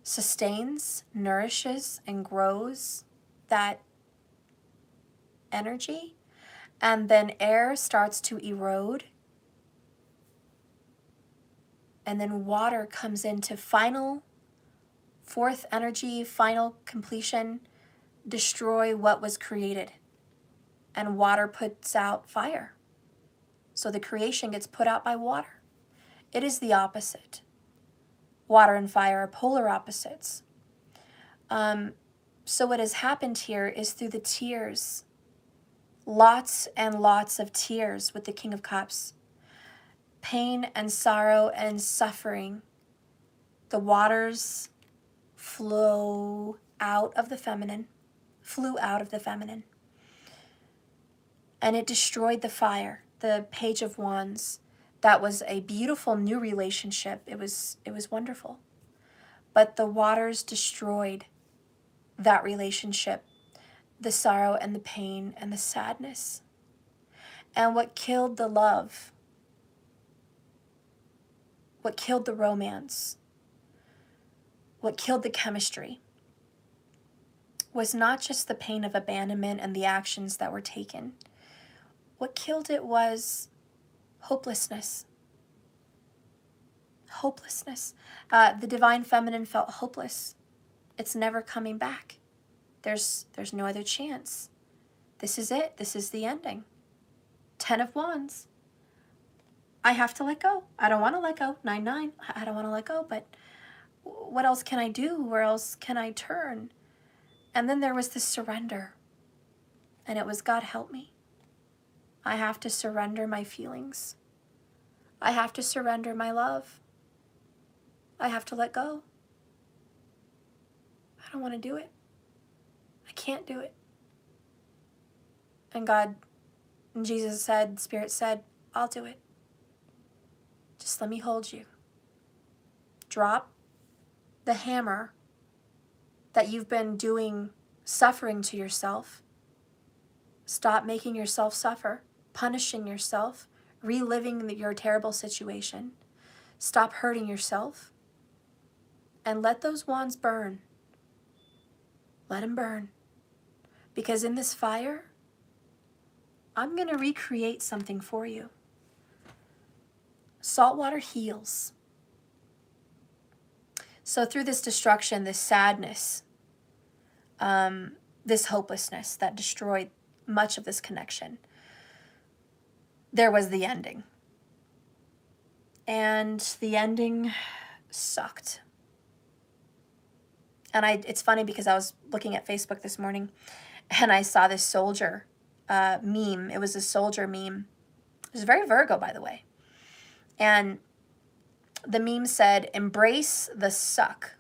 sustains, nourishes, and grows that energy. And then air starts to erode. And then water comes into final, fourth energy, final completion, destroy what was created. And water puts out fire. So the creation gets put out by water. It is the opposite. Water and fire are polar opposites. So what has happened here is through the tears, lots and lots of tears with the King of Cups, pain and sorrow and suffering, the waters flew out of the feminine, and it destroyed the fire, the Page of Wands. That was a beautiful new relationship. It was wonderful. But the waters destroyed that relationship, the sorrow and the pain and the sadness. And what killed the love, what killed the romance, what killed the chemistry was not just the pain of abandonment and the actions that were taken. What killed it was hopelessness. Hopelessness. The Divine Feminine felt hopeless. It's never coming back. There's no other chance. This is it. This is the ending. 10 of Wands. I have to let go. I don't want to let go. 9-9. I don't want to let go, but what else can I do? Where else can I turn? And then there was this surrender. And it was, God help me. I have to surrender my feelings. I have to surrender my love. I have to let go. I don't want to do it. I can't do it. And God, and Jesus said, Spirit said, I'll do it. Just let me hold you. Drop the hammer that you've been doing, suffering to yourself. Stop making yourself suffer, punishing yourself, reliving your terrible situation. Stop hurting yourself and let those wands burn. Let them burn. Because in this fire, I'm going to recreate something for you. Salt water heals. So through this destruction, this sadness, this hopelessness that destroyed much of this connection, there was the ending. And the ending sucked. And it's funny because I was looking at Facebook this morning and I saw this soldier meme. It was a soldier meme. It was very Virgo, by the way. And the meme said, embrace the suck.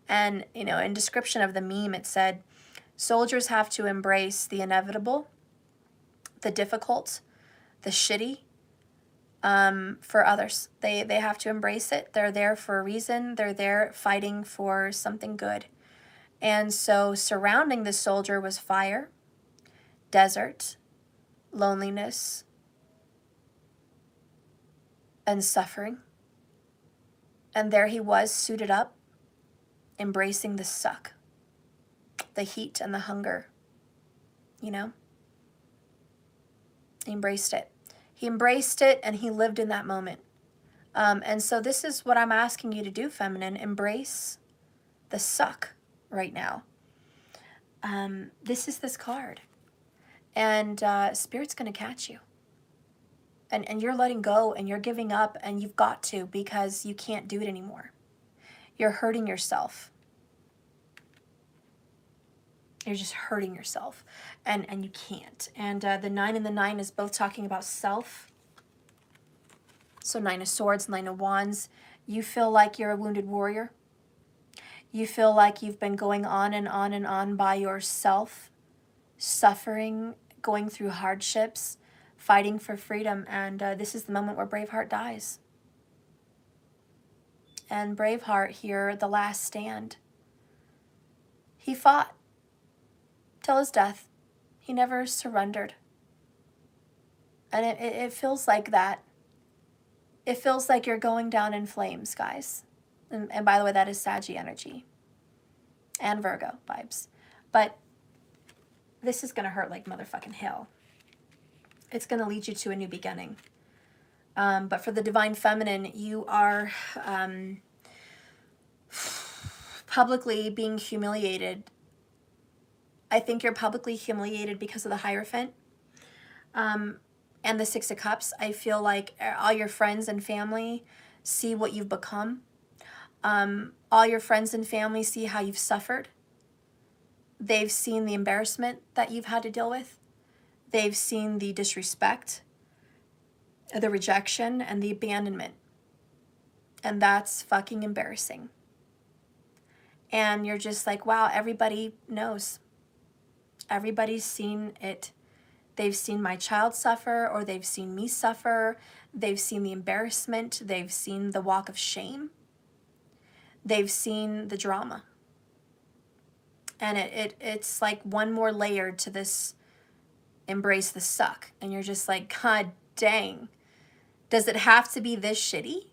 And, you know, in description of the meme, it said, soldiers have to embrace the inevitable, the difficult, the shitty, for others. They have to embrace it. They're there for a reason. They're there fighting for something good. And so surrounding the soldier was fire, desert, loneliness, and suffering. And there he was, suited up, embracing the suck, the heat and the hunger, you know? He embraced it. He embraced it and he lived in that moment. And so this is what I'm asking you to do, feminine. Embrace the suck right now. This is this card. And Spirit's going to catch you. And you're letting go and you're giving up and you've got to because you can't do it anymore. You're hurting yourself. You're just hurting yourself and you can't. And the 9 and the 9 is both talking about self. So 9 of Swords, 9 of Wands. You feel like you're a wounded warrior. You feel like you've been going on and on and on by yourself, suffering, going through hardships, fighting for freedom. And this is the moment where Braveheart dies. And Braveheart here, the last stand. He fought till his death. He never surrendered. And it feels like that. It feels like you're going down in flames, guys. And by the way, that is Saggy energy. And Virgo vibes. But this is going to hurt like motherfucking hell. It's going to lead you to a new beginning. But for the Divine Feminine, you are publicly being humiliated. I think you're publicly humiliated because of the Hierophant and the 6 of Cups. I feel like all your friends and family see what you've become. All your friends and family see how you've suffered. They've seen the embarrassment that you've had to deal with. They've seen the disrespect, the rejection, and the abandonment. And that's fucking embarrassing. And you're just like, wow, everybody knows. Everybody's seen it. They've seen my child suffer, or they've seen me suffer. They've seen the embarrassment. They've seen the walk of shame. They've seen the drama. And it's like one more layer to this embrace the suck. And you're just like, God dang. Does it have to be this shitty?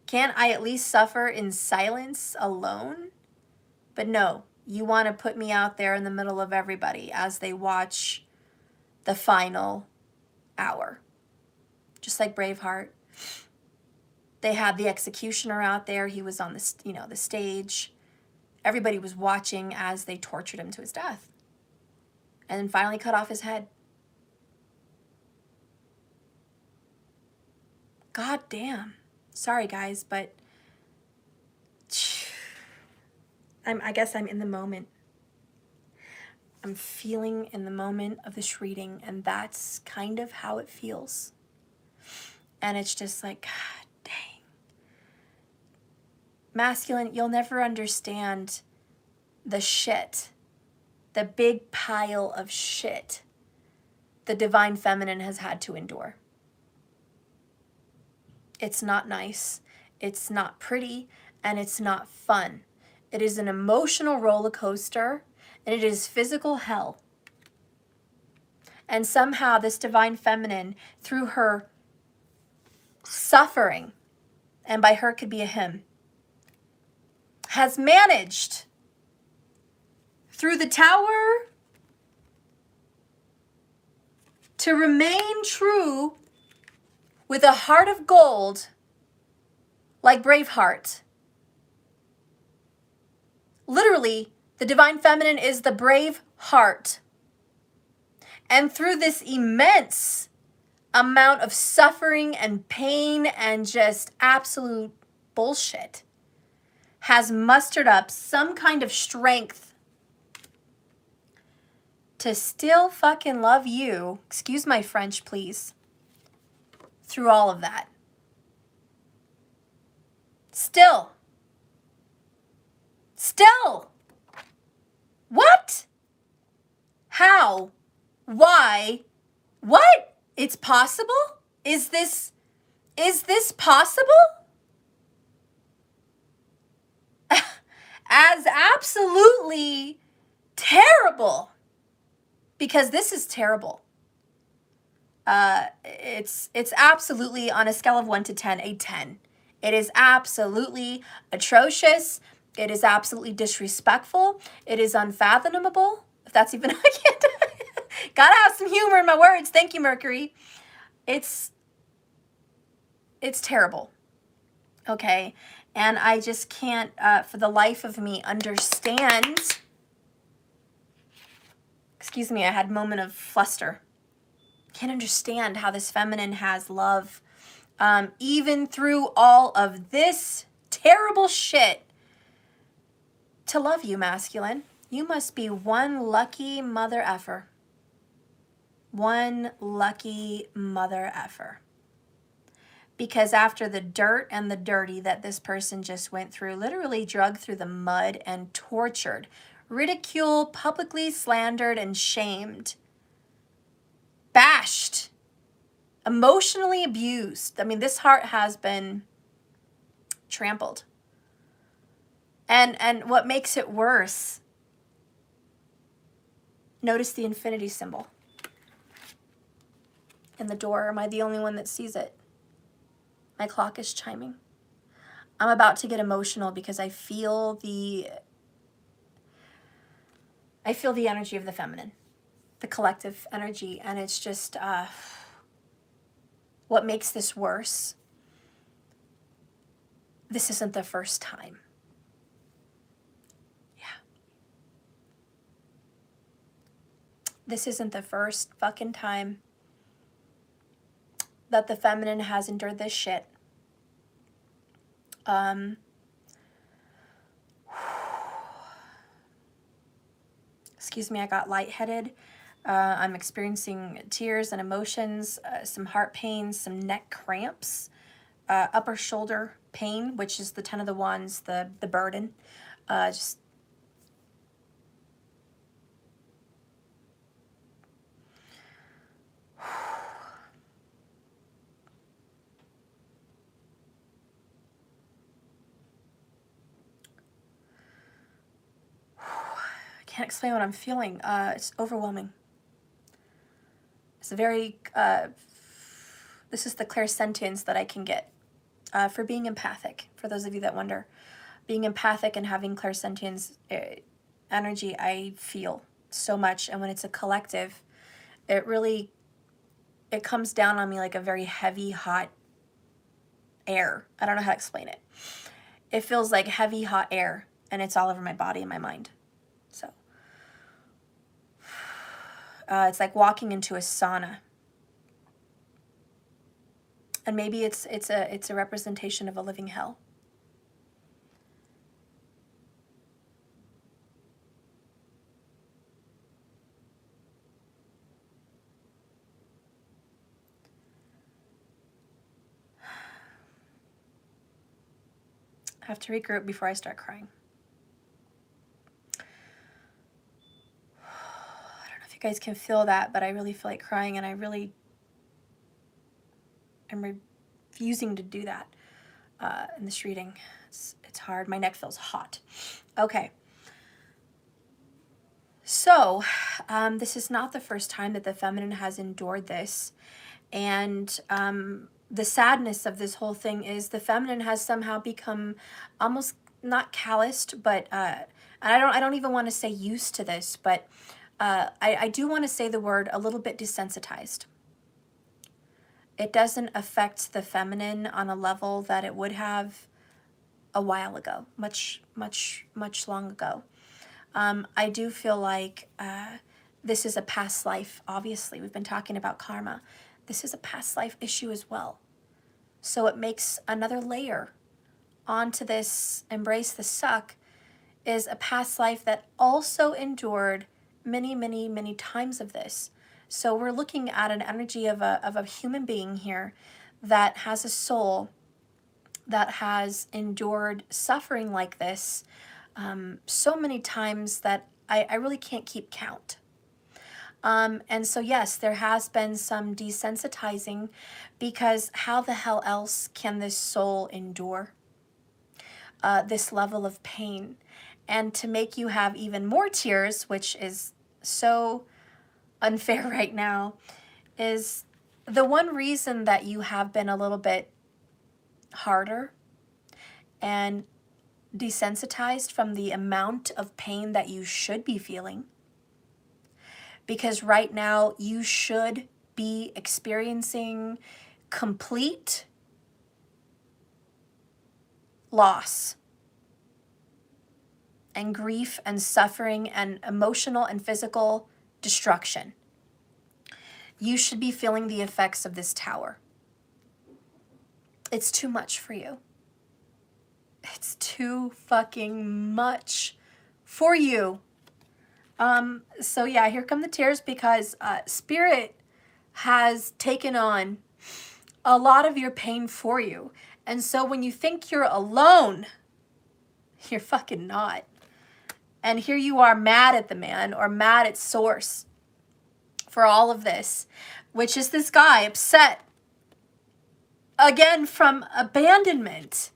Can't I at least suffer in silence alone? But no, you want to put me out there in the middle of everybody as they watch the final hour. Just like Braveheart. They had the executioner out there. He was on the, the stage. Everybody was watching as they tortured him to his death. And then finally cut off his head. God damn. Sorry, guys, but I guess I'm in the moment. I'm feeling in the moment of this reading, and that's kind of how it feels. And it's just like, God dang. Masculine, you'll never understand the shit, the big pile of shit the Divine Feminine has had to endure. It's not nice, it's not pretty, and it's not fun. It is an emotional roller coaster, and it is physical hell. And somehow this divine feminine, through her suffering, and by her it could be a him, has managed through the tower to remain true with a heart of gold like Braveheart. Literally, the divine feminine is the brave heart. And through this immense amount of suffering and pain and just absolute bullshit, has mustered up some kind of strength to still fucking love you, excuse my French, please, through all of that. Still. What? How? Why? What? It's possible? Is this possible? As absolutely terrible, because this is terrible. It's absolutely, on a scale of 1 to 10, a 10. It is absolutely atrocious. It is absolutely disrespectful. It is unfathomable. If that's even, I can't. Gotta have some humor in my words. Thank you, Mercury. It's terrible. Okay. And I just can't, for the life of me, understand. Excuse me, I had a moment of fluster. Can't understand how this feminine has love, even through all of this terrible shit, to love you, masculine. You must be one lucky mother effer. One lucky mother effer. Because after the dirt and the dirty that this person just went through, literally dragged through the mud and tortured, ridiculed, publicly slandered and shamed, bashed, emotionally abused. I mean, this heart has been trampled. And what makes it worse, notice the infinity symbol in the door. Am I the only one that sees it? My clock is chiming. I'm about to get emotional because I feel the energy of the feminine, the collective energy, and it's just what makes this worse. This isn't the first time. Yeah. This isn't the first fucking time that the feminine has endured this shit. Excuse me, I got lightheaded. I'm experiencing tears and emotions, some heart pains, some neck cramps, upper shoulder pain, which is the 10 of the Wands, the burden. Just can't explain what I'm feeling. It's overwhelming. It's a very, this is the clairsentience that I can get for being empathic. For those of you that wonder, being empathic and having clairsentience energy, I feel so much. And when it's a collective, it comes down on me like a very heavy, hot air. I don't know how to explain it. It feels like heavy, hot air, and it's all over my body and my mind. So it's like walking into a sauna. And maybe it's a representation of a living hell. I have to regroup before I start crying. I don't know if you guys can feel that, but I really feel like crying, and I'm refusing to do that in this reading. It's hard. My neck feels hot. Okay. So, this is not the first time that the feminine has endured this. And the sadness of this whole thing is the feminine has somehow become almost not calloused, but and I don't even want to say used to this, but I do want to say the word a little bit desensitized. It doesn't affect the feminine on a level that it would have a while ago, much long ago. I do feel like this is a past life. Obviously, we've been talking about karma. This is a past life issue as well. So it makes another layer onto this embrace the suck, is a past life that also endured many times of this. So we're looking at an energy of a human being here that has a soul that has endured suffering like this so many times that I really can't keep count. And so yes, there has been some desensitizing, because how the hell else can this soul endure this level of pain? And to make you have even more tears, which is so unfair right now, is the one reason that you have been a little bit harder and desensitized from the amount of pain that you should be feeling. Because right now you should be experiencing complete loss and grief and suffering and emotional and physical destruction. You should be feeling the effects of this tower. It's too much for you. It's too fucking much for you. So yeah, here come the tears, because Spirit has taken on a lot of your pain for you. And so when you think you're alone, you're fucking not. And here you are mad at the man, or mad at Source for all of this, which is this guy upset again from abandonment.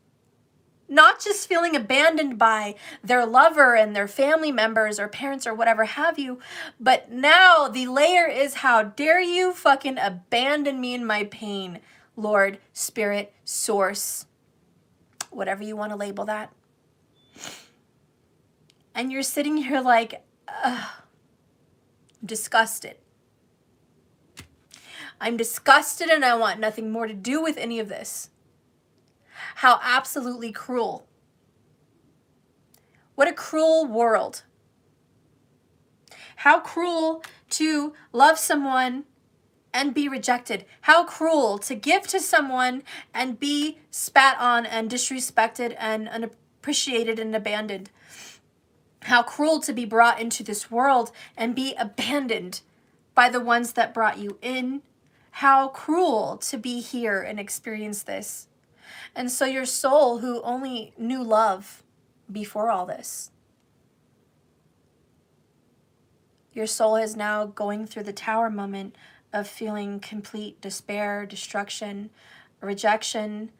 Not just feeling abandoned by their lover and their family members or parents or whatever have you, but now the layer is, how dare you fucking abandon me in my pain, Lord, Spirit, Source, whatever you want to label that. And you're sitting here like, disgusted. I'm disgusted and I want nothing more to do with any of this. How absolutely cruel. What a cruel world. How cruel to love someone and be rejected. How cruel to give to someone and be spat on and disrespected and unappreciated and abandoned. How cruel to be brought into this world and be abandoned by the ones that brought you in. How cruel to be here and experience this. And so your soul, who only knew love before all this, your soul is now going through the tower moment of feeling complete despair, destruction, rejection,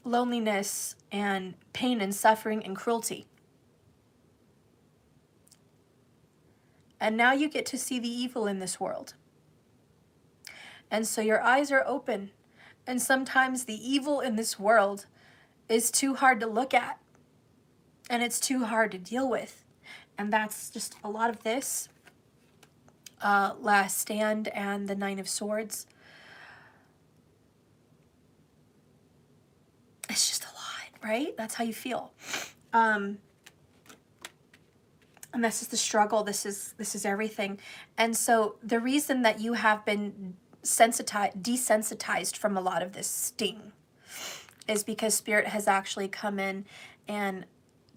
loneliness, and pain and suffering and cruelty. And now you get to see the evil in this world. And so your eyes are open. And sometimes the evil in this world is too hard to look at. And it's too hard to deal with. And that's just a lot of this. Last Stand and the Nine of Swords. It's just a lot, right? That's how you feel. And this is the struggle. This is everything. And so the reason that you have been desensitized from a lot of this sting is because Spirit has actually come in and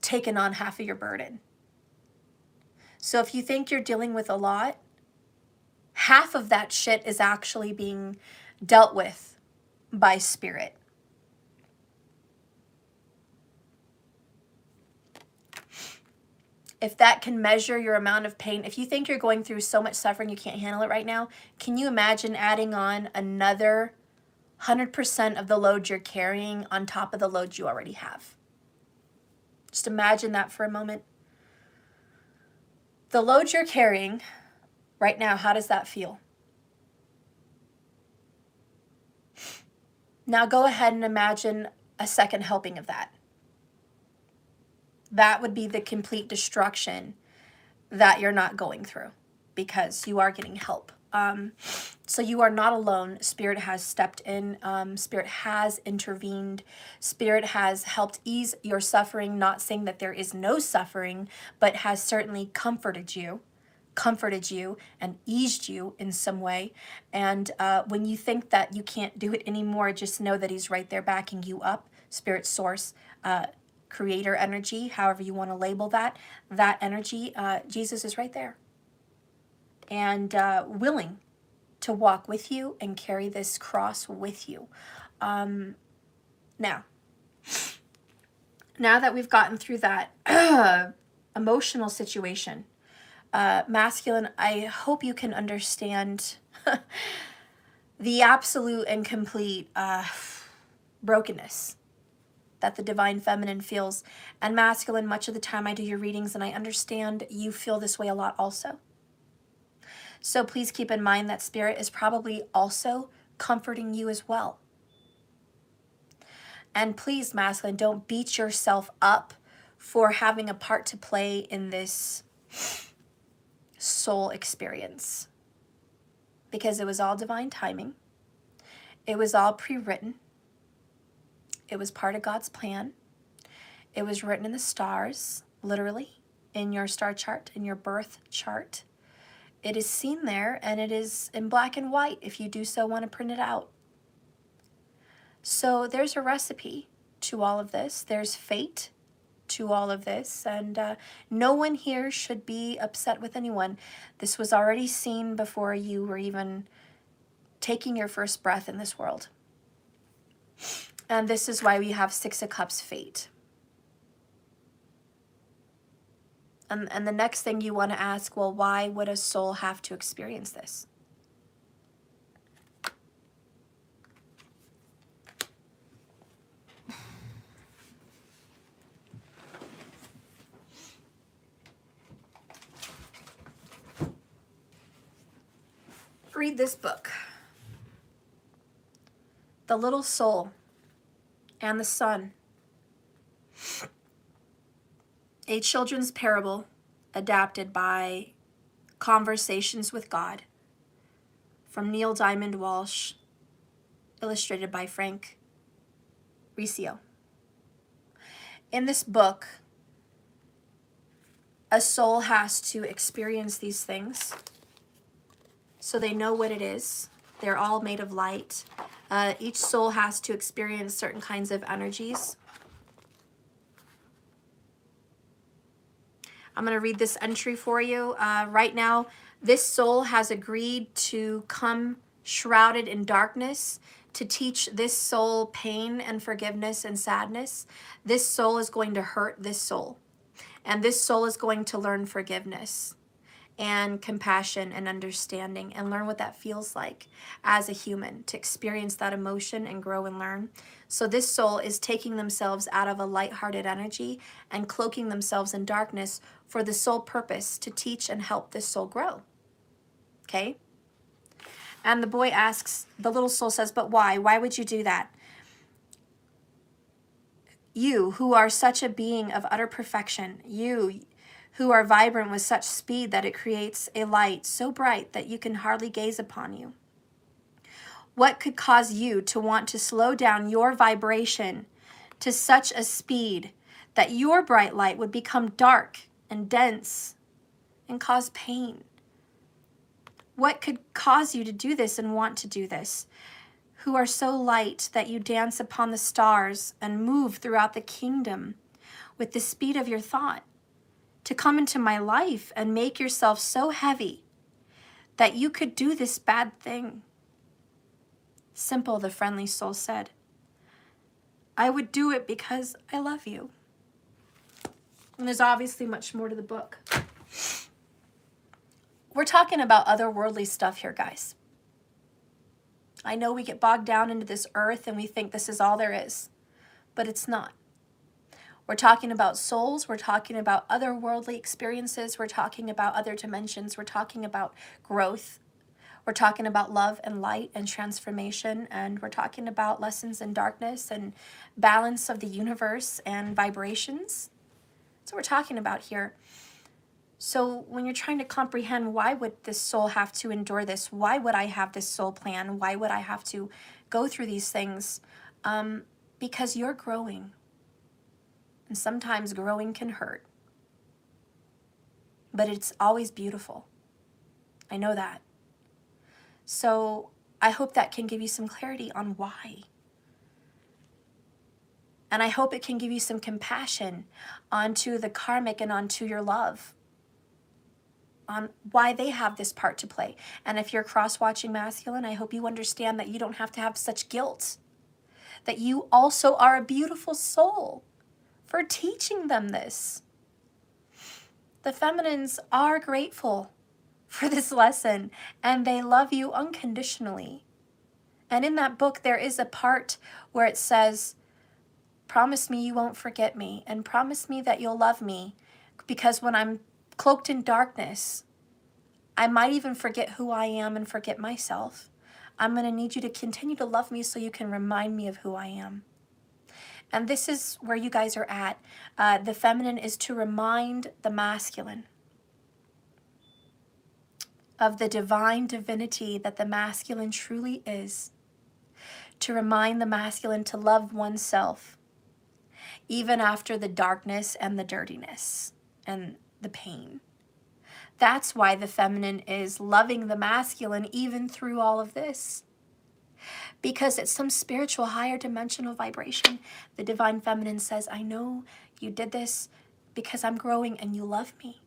taken on half of your burden. So if you think you're dealing with a lot, half of that shit is actually being dealt with by Spirit. If that can measure your amount of pain, if you think you're going through so much suffering you can't handle it right now, can you imagine adding on another 100% of the load you're carrying on top of the load you already have? Just imagine that for a moment. The load you're carrying right now, how does that feel? Now go ahead and imagine a second helping of that. That would be the complete destruction that you're not going through, because you are getting help. So you are not alone. Spirit has stepped in. Spirit has intervened. Spirit has helped ease your suffering, not saying that there is no suffering, but has certainly comforted you and eased you in some way. And when you think that you can't do it anymore, just know that he's right there backing you up. Spirit source, creator energy, however you want to label that energy, Jesus is right there and willing to walk with you and carry this cross with you. Now that we've gotten through that emotional situation, masculine, I hope you can understand the absolute and complete brokenness that the divine feminine feels. And masculine, much of the time I do your readings and I understand you feel this way a lot also. So please keep in mind that Spirit is probably also comforting you as well. And please, masculine, don't beat yourself up for having a part to play in this soul experience, because it was all divine timing. It was all pre-written. It was part of God's plan. It was written in the stars, literally, in your star chart, in your birth chart. It is seen there, and it is in black and white if you do so want to print it out. So there's a recipe to all of this. There's fate to all of this, and no one here should be upset with anyone. This was already seen before you were even taking your first breath in this world. And this is why we have Six of Cups fate. And the next thing you want to ask, well, why would a soul have to experience this? Read this book. The Little Soul and the Sun. A children's parable adapted by Conversations with God from Neil Diamond Walsh, illustrated by Frank Riccio. In this book, a soul has to experience these things so they know what it is. They're all made of light. Each soul has to experience certain kinds of energies. I'm going to read this entry for you. Right now, this soul has agreed to come shrouded in darkness to teach this soul pain and forgiveness and sadness. This soul is going to hurt this soul. And this soul is going to learn forgiveness and compassion and understanding and learn what that feels like as a human, to experience that emotion and grow and learn. So this soul is taking themselves out of a lighthearted energy and cloaking themselves in darkness for the sole purpose to teach and help this soul grow. Okay? And the boy asks, the little soul says, but why? Why would you do that? You, who are such a being of utter perfection, you who are vibrant with such speed that it creates a light so bright that you can hardly gaze upon you. What could cause you to want to slow down your vibration to such a speed that your bright light would become dark and dense and cause pain? What could cause you to do this and want to do this? Who are so light that you dance upon the stars and move throughout the kingdom with the speed of your thought, to come into my life and make yourself so heavy that you could do this bad thing. Simple, the friendly soul said. I would do it because I love you. And there's obviously much more to the book. We're talking about otherworldly stuff here, guys. I know we get bogged down into this earth and we think this is all there is, but it's not. We're talking about souls. We're talking about otherworldly experiences. We're talking about other dimensions. We're talking about growth. We're talking about love and light and transformation. And we're talking about lessons in darkness and balance of the universe and vibrations. That's what we're talking about here. So when you're trying to comprehend, why would this soul have to endure this? Why would I have this soul plan? Why would I have to go through these things? Because you're growing. And sometimes growing can hurt. But it's always beautiful. I know that. So I hope that can give you some clarity on why. And I hope it can give you some compassion onto the karmic and onto your love, on why they have this part to play. And if you're cross-watching masculine, I hope you understand that you don't have to have such guilt, that you also are a beautiful soul for teaching them this. The feminines are grateful for this lesson, and they love you unconditionally. And in that book, there is a part where it says, promise me you won't forget me, and promise me that you'll love me, because when I'm cloaked in darkness, I might even forget who I am and forget myself. I'm going to need you to continue to love me so you can remind me of who I am. And this is where you guys are at. The feminine is to remind the masculine of the divine divinity that the masculine truly is. To remind the masculine to love oneself, even after the darkness and the dirtiness and the pain. That's why the feminine is loving the masculine even through all of this. Because it's some spiritual higher dimensional vibration. The divine feminine says, I know you did this because I'm growing and you love me.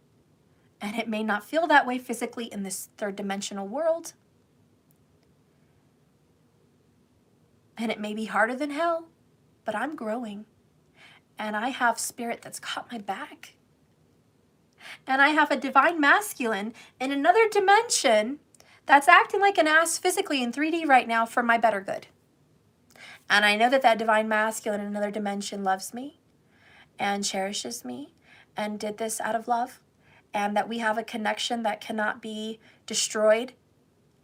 And it may not feel that way physically in this third dimensional world. And it may be harder than hell, but I'm growing. And I have spirit that's got my back. And I have a divine masculine in another dimension that's acting like an ass physically in 3D right now for my better good. And I know that that divine masculine in another dimension loves me and cherishes me and did this out of love. And that we have a connection that cannot be destroyed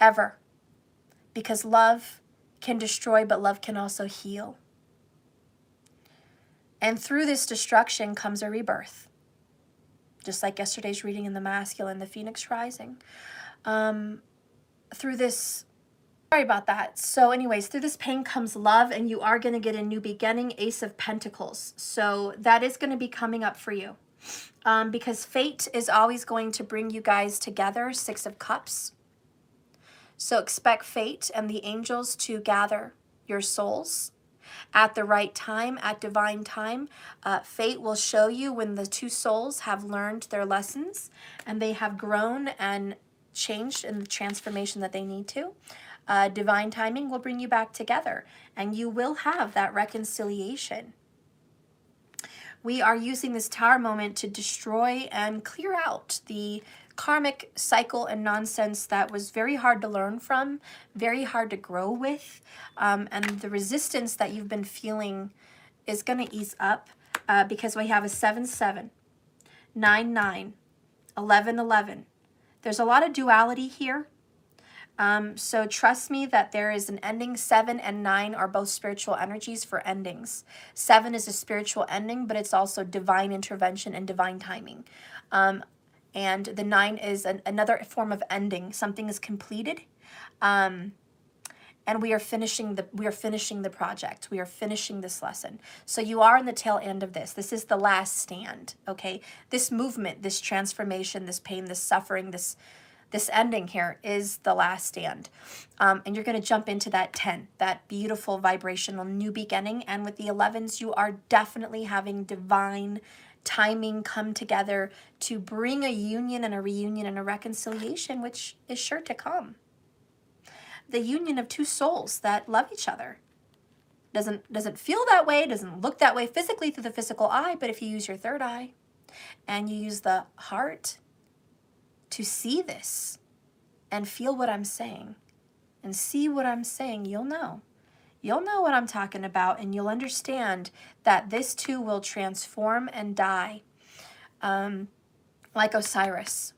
ever. Because love can destroy, but love can also heal. And through this destruction comes a rebirth. Just like yesterday's reading in the masculine, the phoenix rising. Through this, sorry about that. So anyways, through this pain comes love, and you are going to get a new beginning, Ace of Pentacles. So that is going to be coming up for you. Because fate is always going to bring you guys together, Six of Cups. So expect fate and the angels to gather your souls at the right time, at divine time. Fate will show you when the two souls have learned their lessons and they have grown and changed in the transformation that they need to. Divine timing will bring you back together, and you will have that reconciliation. We are using this Tower moment to destroy and clear out the karmic cycle and nonsense that was very hard to learn from, very hard to grow with, and the resistance that you've been feeling is going to ease up because we have a 7-7, 9-9, 11-11. There's a lot of duality here. So trust me that there is an ending. 7 and 9 are both spiritual energies for endings. 7 is a spiritual ending, but it's also divine intervention and divine timing. And the 9 is another form of ending. Something is completed, and we are finishing the project. We are finishing this lesson. So you are in the tail end of this. This is the last stand. Okay, this movement, this transformation, this pain, this suffering, this ending here is the last stand. And you're going to jump into that 10, that beautiful vibrational new beginning. And with the 11s, you are definitely having divine timing come together to bring a union and a reunion and a reconciliation, which is sure to come. The union of two souls that love each other. Doesn't feel that way, doesn't look that way physically through the physical eye, but if you use your third eye and you use the heart to see this and feel what I'm saying and see what I'm saying, you'll know. you'll know what I'm talking about, and you'll understand that this too will transform and die. Like Osiris.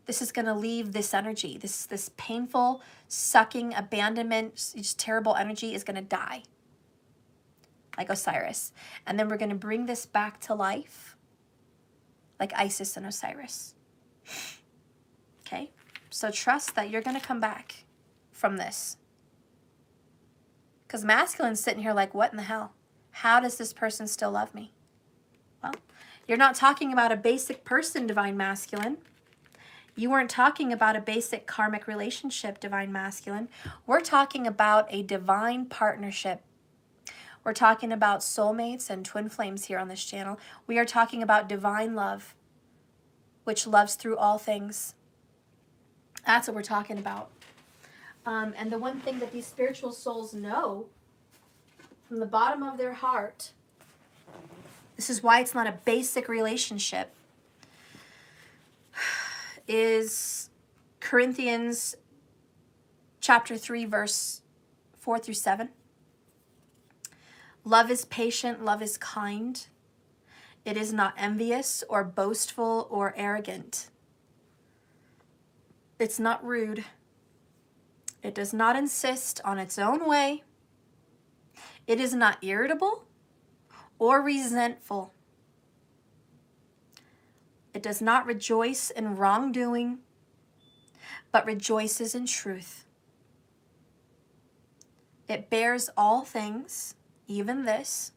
This is going to leave this energy. This painful, sucking, abandonment, just terrible energy is going to die. Like Osiris. And then we're going to bring this back to life. Like Isis and Osiris. Okay? So trust that you're going to come back from this. Because masculine's sitting here like, what in the hell? How does this person still love me? Well, you're not talking about a basic person, Divine Masculine. You weren't talking about a basic karmic relationship, Divine Masculine. We're talking about a divine partnership. We're talking about soulmates and twin flames here on this channel. We are talking about divine love, which loves through all things. That's what we're talking about. And the one thing that these spiritual souls know from the bottom of their heart, this is why it's not a basic relationship, is Corinthians chapter 3, verse 4 through 7. Love is patient, love is kind. It is not envious or boastful or arrogant. It's not rude. It does not insist on its own way. It is not irritable or resentful. It does not rejoice in wrongdoing, but rejoices in truth. It bears all things, even this.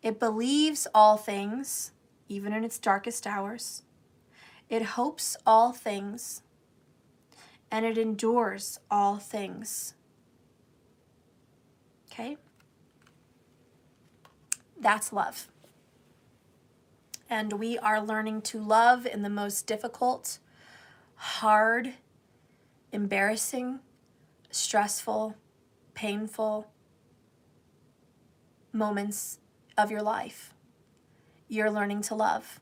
It believes all things, even in its darkest hours. It hopes all things, and it endures all things. Okay? That's love. And we are learning to love in the most difficult, hard, embarrassing, stressful, painful moments of your life. You're learning to love.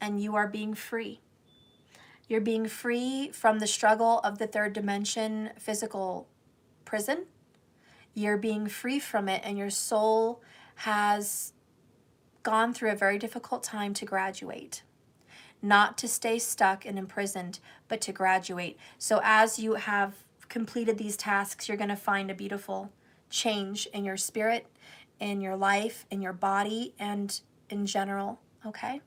And you are being free. You're being free from the struggle of the third dimension physical prison. You're being free from it, and your soul has gone through a very difficult time to graduate. Not to stay stuck and imprisoned, but to graduate. So as you have completed these tasks, you're going to find a beautiful change in your spirit, in your life, in your body, and in general. Okay?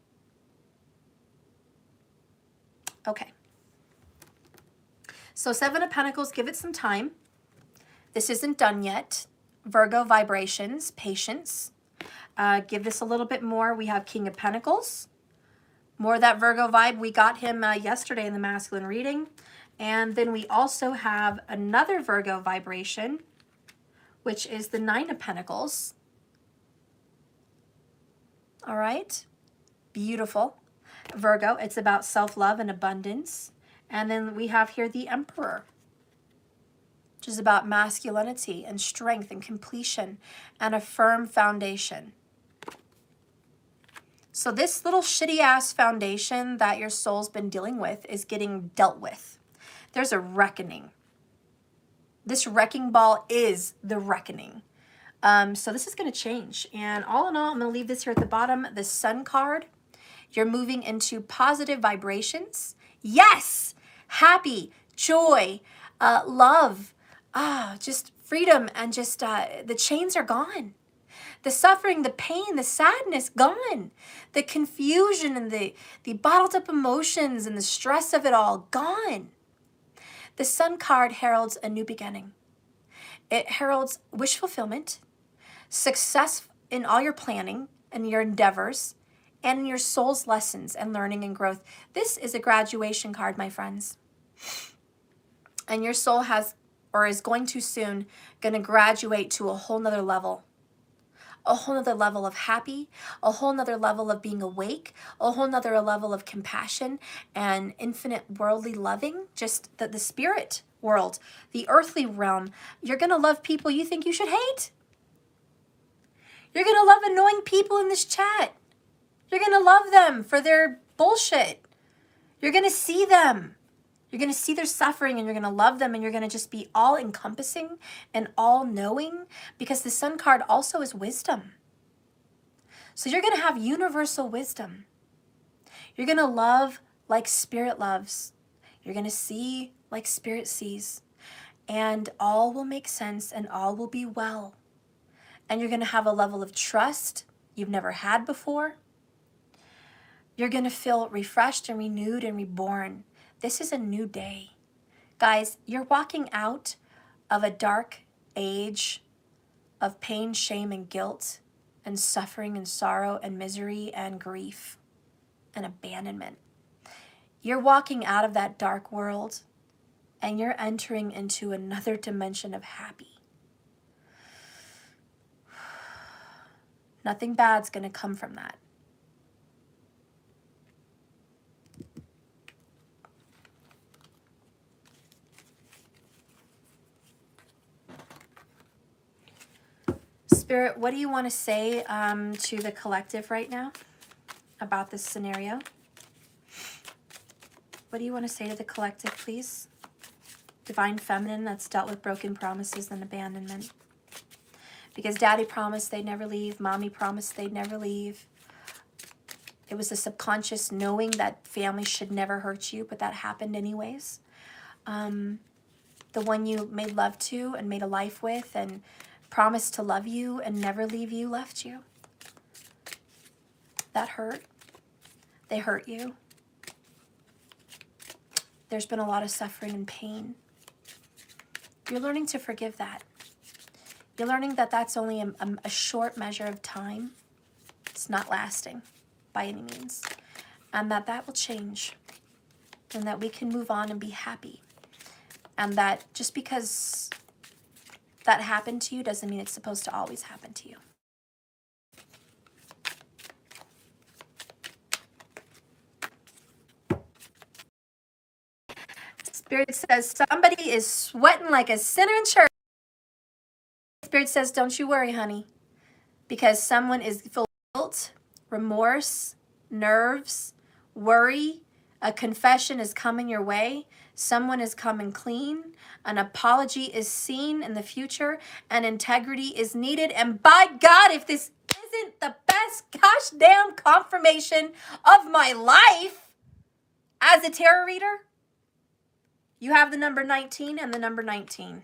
Okay. So 7 of Pentacles, give it some time. This isn't done yet. Virgo vibrations, patience. Give this a little bit more. We have King of Pentacles. More of that Virgo vibe. We got him yesterday in the masculine reading. And then we also have another Virgo vibration, which is the 9 of Pentacles. All right. Beautiful. Virgo, it's about self-love and abundance. And then we have here the Emperor, which is about masculinity and strength and completion and a firm foundation. So this little shitty-ass foundation that your soul's been dealing with is getting dealt with. There's a reckoning. This wrecking ball is the reckoning. So this is going to change. And all in all, I'm going to leave this here at the bottom, the Sun card. You're moving into positive vibrations. Yes! Happy, joy, love, just freedom, and just the chains are gone. The suffering, the pain, the sadness, gone. The confusion and the bottled up emotions and the stress of it all, gone. The Sun card heralds a new beginning. It heralds wish fulfillment, success in all your planning and your endeavors, and in your soul's lessons and learning and growth. This is a graduation card, my friends. And your soul has, or is going to soon, going to graduate to a whole nother level. A whole nother level of happy, a whole nother level of being awake, a whole nother level of compassion and infinite worldly loving, just the spirit world, the earthly realm. You're going to love people you think you should hate. You're going to love annoying people in this chat. You're going to love them for their bullshit. You're going to see them. You're going to see their suffering and you're going to love them and you're going to just be all encompassing and all knowing, because the Sun card also is wisdom. So you're going to have universal wisdom. You're going to love like Spirit loves. You're going to see like Spirit sees. And all will make sense and all will be well. And you're going to have a level of trust you've never had before. You're going to feel refreshed and renewed and reborn. This is a new day. Guys, you're walking out of a dark age of pain, shame, and guilt, and suffering, and sorrow, and misery, and grief, and abandonment. You're walking out of that dark world, and you're entering into another dimension of happy. Nothing bad's going to come from that. Spirit, what do you want to say to the collective right now about this scenario? What do you want to say to the collective, please? Divine Feminine, that's dealt with broken promises and abandonment. Because Daddy promised they'd never leave. Mommy promised they'd never leave. It was a subconscious knowing that family should never hurt you, but that happened anyways. The one you made love to and made a life with and promised to love you and never leave you left you. That hurt. They hurt you. There's been a lot of suffering and pain. You're learning to forgive that. You're learning that that's only a short measure of time. It's not lasting by any means. And that will change. And that we can move on and be happy. And that just because that happened to you doesn't mean it's supposed to always happen to you. Spirit says somebody is sweating like a sinner in church. Spirit says, don't you worry, honey, because someone is full of guilt, remorse, nerves, worry. A confession is coming your way. Someone is coming clean. An apology is seen in the future, and integrity is needed. And by God, if this isn't the best gosh damn confirmation of my life as a tarot reader, you have the number 19 and the number 19.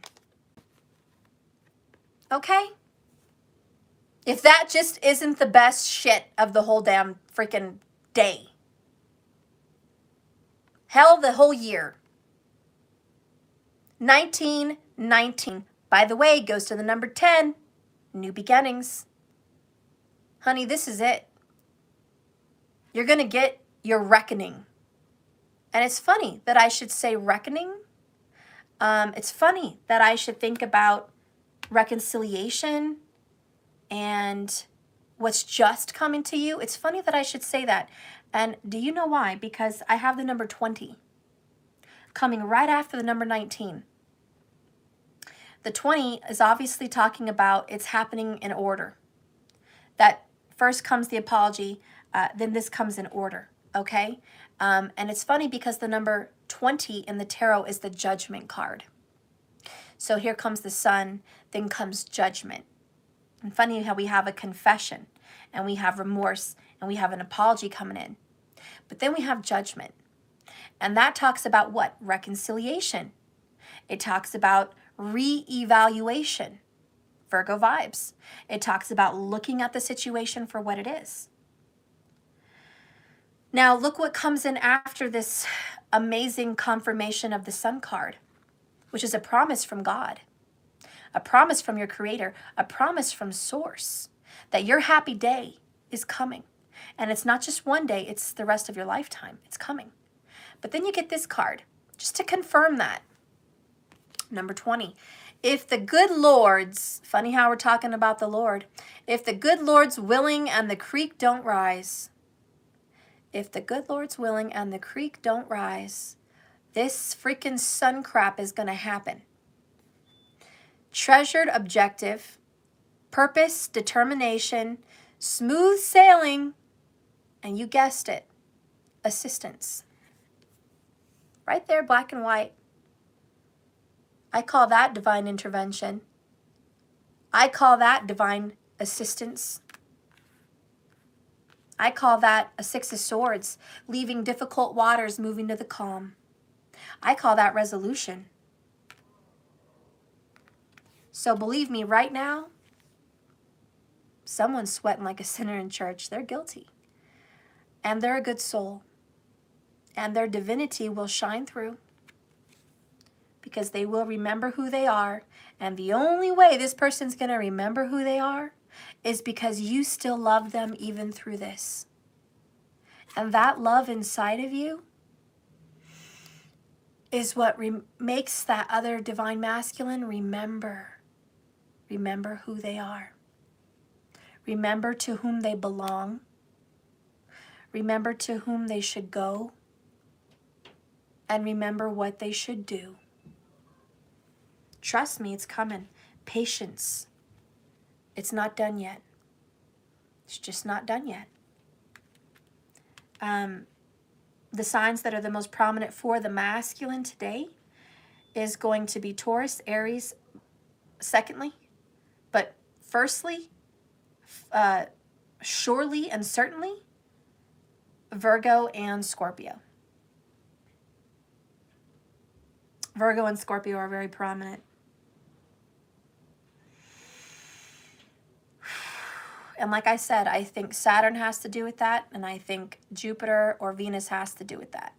Okay? If that just isn't the best shit of the whole damn freaking day. Hell, the whole year. 1919, by the way, goes to the number 10, new beginnings. Honey, this is it. You're going to get your reckoning. And it's funny that I should say reckoning. It's funny that I should think about reconciliation and what's just coming to you. It's funny that I should say that. And do you know why? Because I have the number 20 coming right after the number 19. The 20 is obviously talking about it's happening in order. That first comes the apology, then this comes in order, okay? And it's funny because the number 20 in the tarot is the Judgment card. So here comes the Sun, then comes Judgment. And funny how we have a confession, and we have remorse, and we have an apology coming in. But then we have Judgment. And that talks about what? Reconciliation. It talks about re-evaluation. Virgo vibes. It talks about looking at the situation for what it is. Now, look what comes in after this amazing confirmation of the Sun card, which is a promise from God, a promise from your Creator, a promise from Source that your happy day is coming. And it's not just one day, it's the rest of your lifetime. It's coming. But then you get this card, just to confirm that. Number 20. If the good Lord's, funny how we're talking about the Lord, if the good Lord's willing and the creek don't rise, if the good Lord's willing and the creek don't rise, this freaking sun crap is going to happen. Treasured objective, purpose, determination, smooth sailing, and you guessed it, assistance. Right there, black and white. I call that divine intervention. I call that divine assistance. I call that a 6 of Swords, leaving difficult waters, moving to the calm. I call that resolution. So believe me, right now, someone's sweating like a sinner in church. They're guilty. And they're a good soul. And their divinity will shine through, because they will remember who they are. And the only way this person's going to remember who they are is because you still love them even through this. And that love inside of you is what makes that other divine masculine remember who they are. Remember to whom they belong. Remember to whom they should go. And remember what they should do. Trust me, it's coming. Patience. It's not done yet. It's just not done yet. The signs that are the most prominent for the masculine today is going to be Taurus, Aries, secondly. But firstly, surely and certainly, Virgo and Scorpio. Virgo and Scorpio are very prominent. And like I said, I think Saturn has to do with that, and I think Jupiter or Venus has to do with that.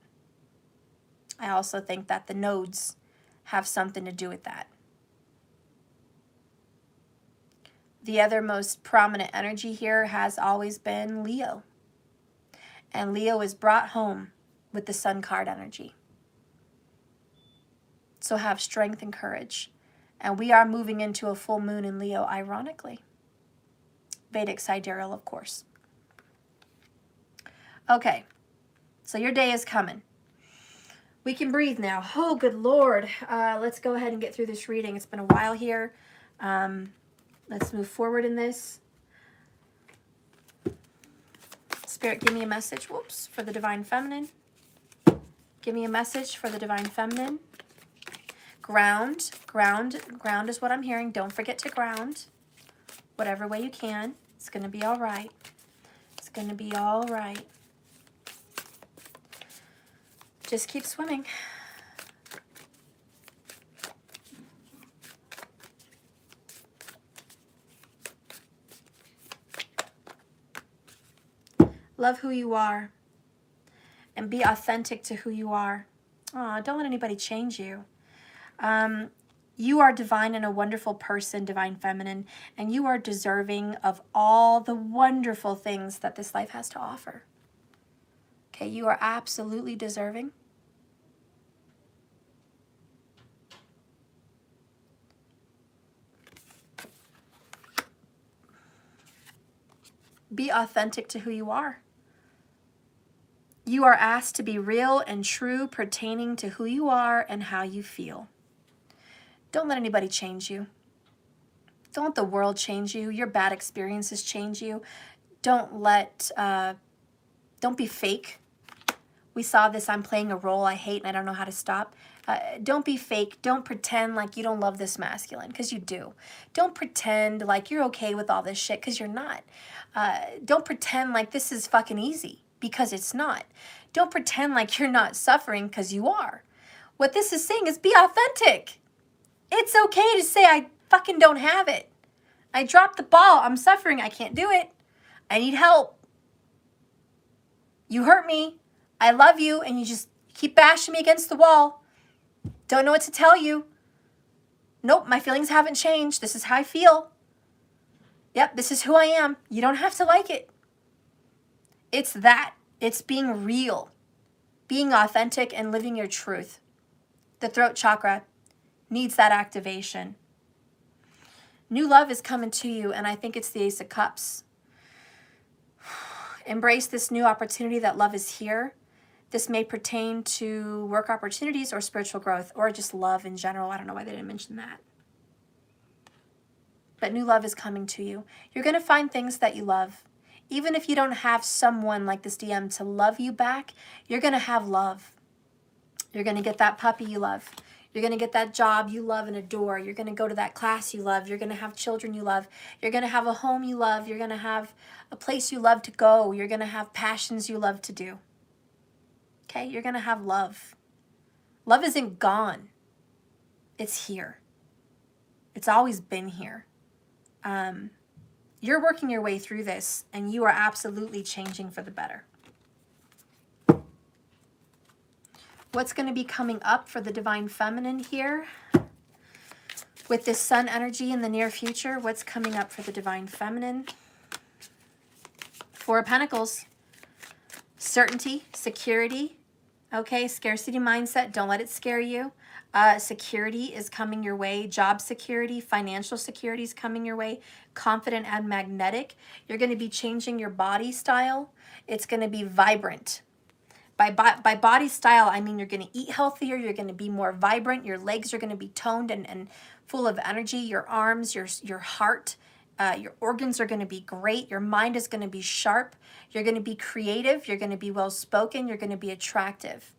I also think that the nodes have something to do with that. The other most prominent energy here has always been Leo. And Leo is brought home with the Sun card energy. So have strength and courage. And we are moving into a full moon in Leo, ironically. Vedic sidereal, of course. Okay, so your day is coming. We can breathe now. Oh, good Lord. Let's go ahead and get through this reading. It's been a while here. Let's move forward in this. Spirit, give me a message, for the Divine Feminine. Give me a message for the Divine Feminine. Ground is what I'm hearing. Don't forget to ground. Whatever way you can. It's going to be all right. It's going to be all right. Just keep swimming. Love who you are. And be authentic to who you are. Oh, don't let anybody change you. You are divine and a wonderful person, Divine Feminine, and you are deserving of all the wonderful things that this life has to offer. Okay, you are absolutely deserving. Be authentic to who you are. You are asked to be real and true pertaining to who you are and how you feel. Don't let anybody change you. Don't let the world change you. Your bad experiences change you. Don't be fake. We saw this, I'm playing a role I hate and I don't know how to stop. Don't be fake. Don't pretend like you don't love this masculine, because you do. Don't pretend like you're okay with all this shit, because you're not. Don't pretend like this is fucking easy, because it's not. Don't pretend like you're not suffering, because you are. What this is saying is be authentic. It's okay to say, I fucking don't have it. I dropped the ball. I'm suffering. I can't do it. I need help. You hurt me. I love you. And you just keep bashing me against the wall. Don't know what to tell you. Nope, my feelings haven't changed. This is how I feel. Yep, this is who I am. You don't have to like it. It's that. It's being real. Being authentic and living your truth. The throat chakra needs that activation. New love is coming to you, and I think it's the Ace of Cups. Embrace this new opportunity that love is here. This may pertain to work opportunities or spiritual growth, or just love in general. I don't know why they didn't mention that. But new love is coming to you. You're going to find things that you love. Even if you don't have someone like this DM to love you back, you're going to have love. You're going to get that puppy you love. You're going to get that job you love and adore. You're going to go to that class you love. You're going to have children you love. You're going to have a home you love. You're going to have a place you love to go. You're going to have passions you love to do. Okay? You're going to have love. Love isn't gone. It's here. It's always been here. You're working your way through this, and you are absolutely changing for the better. What's going to be coming up for the Divine Feminine here? With this Sun energy in the near future, what's coming up for the Divine Feminine? Four of Pentacles. Certainty, security. Okay, scarcity mindset. Don't let it scare you. Security is coming your way. Job security, financial security is coming your way. Confident and magnetic. You're going to be changing your body style. It's going to be vibrant. By body style, I mean you're going to eat healthier. You're going to be more vibrant. Your legs are going to be toned and full of energy. Your arms, your heart, your organs are going to be great. Your mind is going to be sharp. You're going to be creative. You're going to be well-spoken. You're going to be attractive.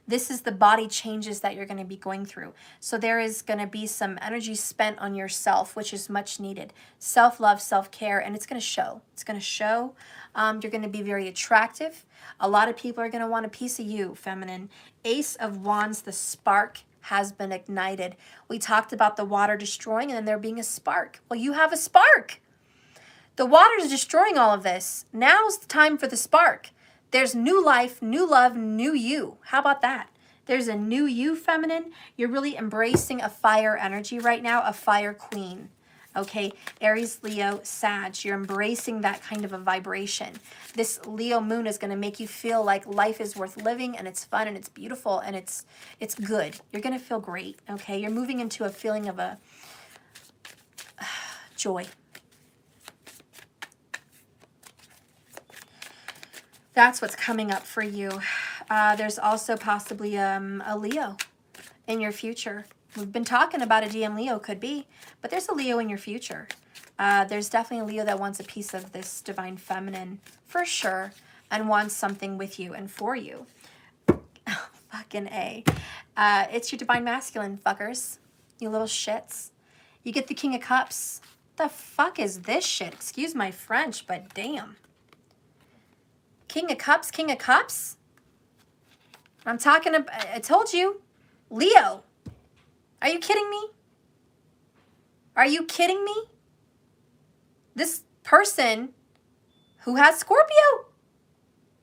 This is the body changes that you're going to be going through. So there is going to be some energy spent on yourself, which is much needed. Self-love, self-care, and it's going to show. It's going to show. You're going to be very attractive. A lot of people are going to want a piece of you, feminine. Ace of Wands, the spark has been ignited. We talked about the water destroying and then there being a spark. Well, you have a spark. The water is destroying all of this. Now's the time for the spark. There's new life, new love, new you. How about that? There's a new you, feminine. You're really embracing a fire energy right now, a fire queen. Okay, Aries, Leo, Sag. You're embracing that kind of a vibration. This Leo moon is going to make you feel like life is worth living and it's fun and it's beautiful and it's good. You're going to feel great, okay? You're moving into a feeling of a joy. That's what's coming up for you. There's also possibly a Leo in your future. We've been talking about a DM Leo, could be, but there's a Leo in your future. There's definitely a Leo that wants a piece of this Divine Feminine for sure and wants something with you and for you. Oh, fucking A. It's your Divine Masculine, fuckers. You little shits. You get the King of Cups. The fuck is this shit? Excuse my French, but damn. King of Cups, King of Cups? I'm talking about, I told you, Leo. Are you kidding me? Are you kidding me? This person who has Scorpio.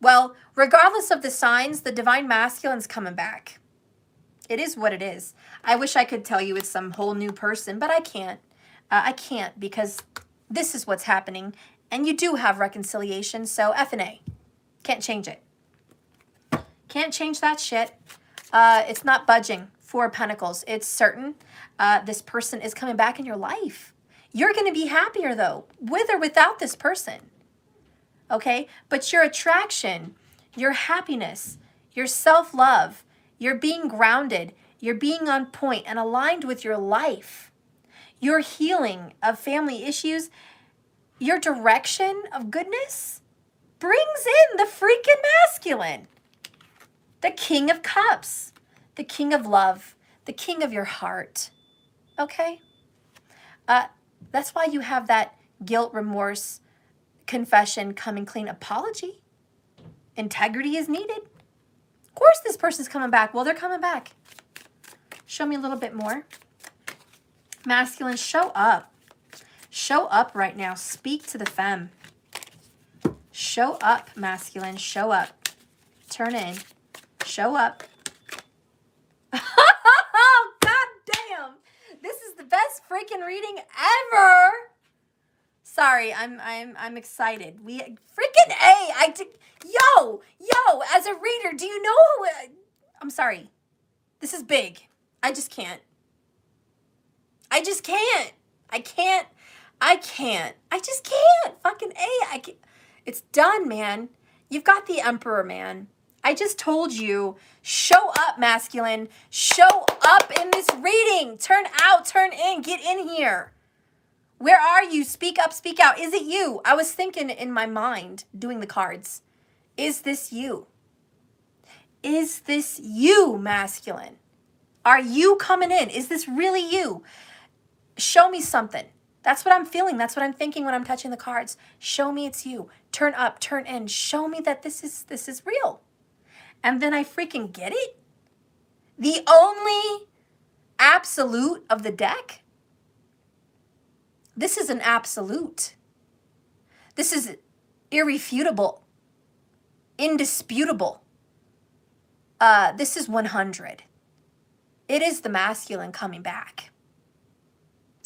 Well, regardless of the signs, the Divine Masculine's coming back. It is what it is. I wish I could tell you it's some whole new person, but I can't. I can't because this is what's happening. And you do have reconciliation, so F and A. Can't change it. Can't change that shit. It's not budging. Four of Pentacles. It's certain this person is coming back in your life. You're going to be happier, though, with or without this person. Okay? But your attraction, your happiness, your self-love, your being grounded, your being on point and aligned with your life, your healing of family issues, your direction of goodness brings in the freaking masculine. The King of Cups. The King of Love. The King of your heart. Okay? That's why you have that guilt, remorse, confession, coming clean, apology. Integrity is needed. Of course this person's coming back. Well, they're coming back. Show me a little bit more. Masculine, show up. Show up right now. Speak to the femme. Show up, masculine. Show up. Turn in. Show up. Oh, God damn. This is the best freaking reading ever. Sorry, I'm excited. We freaking A. Yo, as a reader, do you know I'm sorry. This is big. I just can't. I just can't. I just can't. Fucking A. It's done, man. You've got the Emperor, man. I just told you, show up, masculine. Show up in this reading. Turn out, turn in, get in here. Where are you? Speak up, speak out. Is it you? I was thinking in my mind, doing the cards. Is this you? is this you, masculine? Are you coming in? Is this really you? Show me something. That's what I'm feeling. That's what I'm thinking when I'm touching the cards. Show me it's you. Turn up, turn in. Show me that this is real. And then I freaking get it. The only absolute of the deck. This is an absolute. This is irrefutable, indisputable. This is 100. It is the masculine coming back.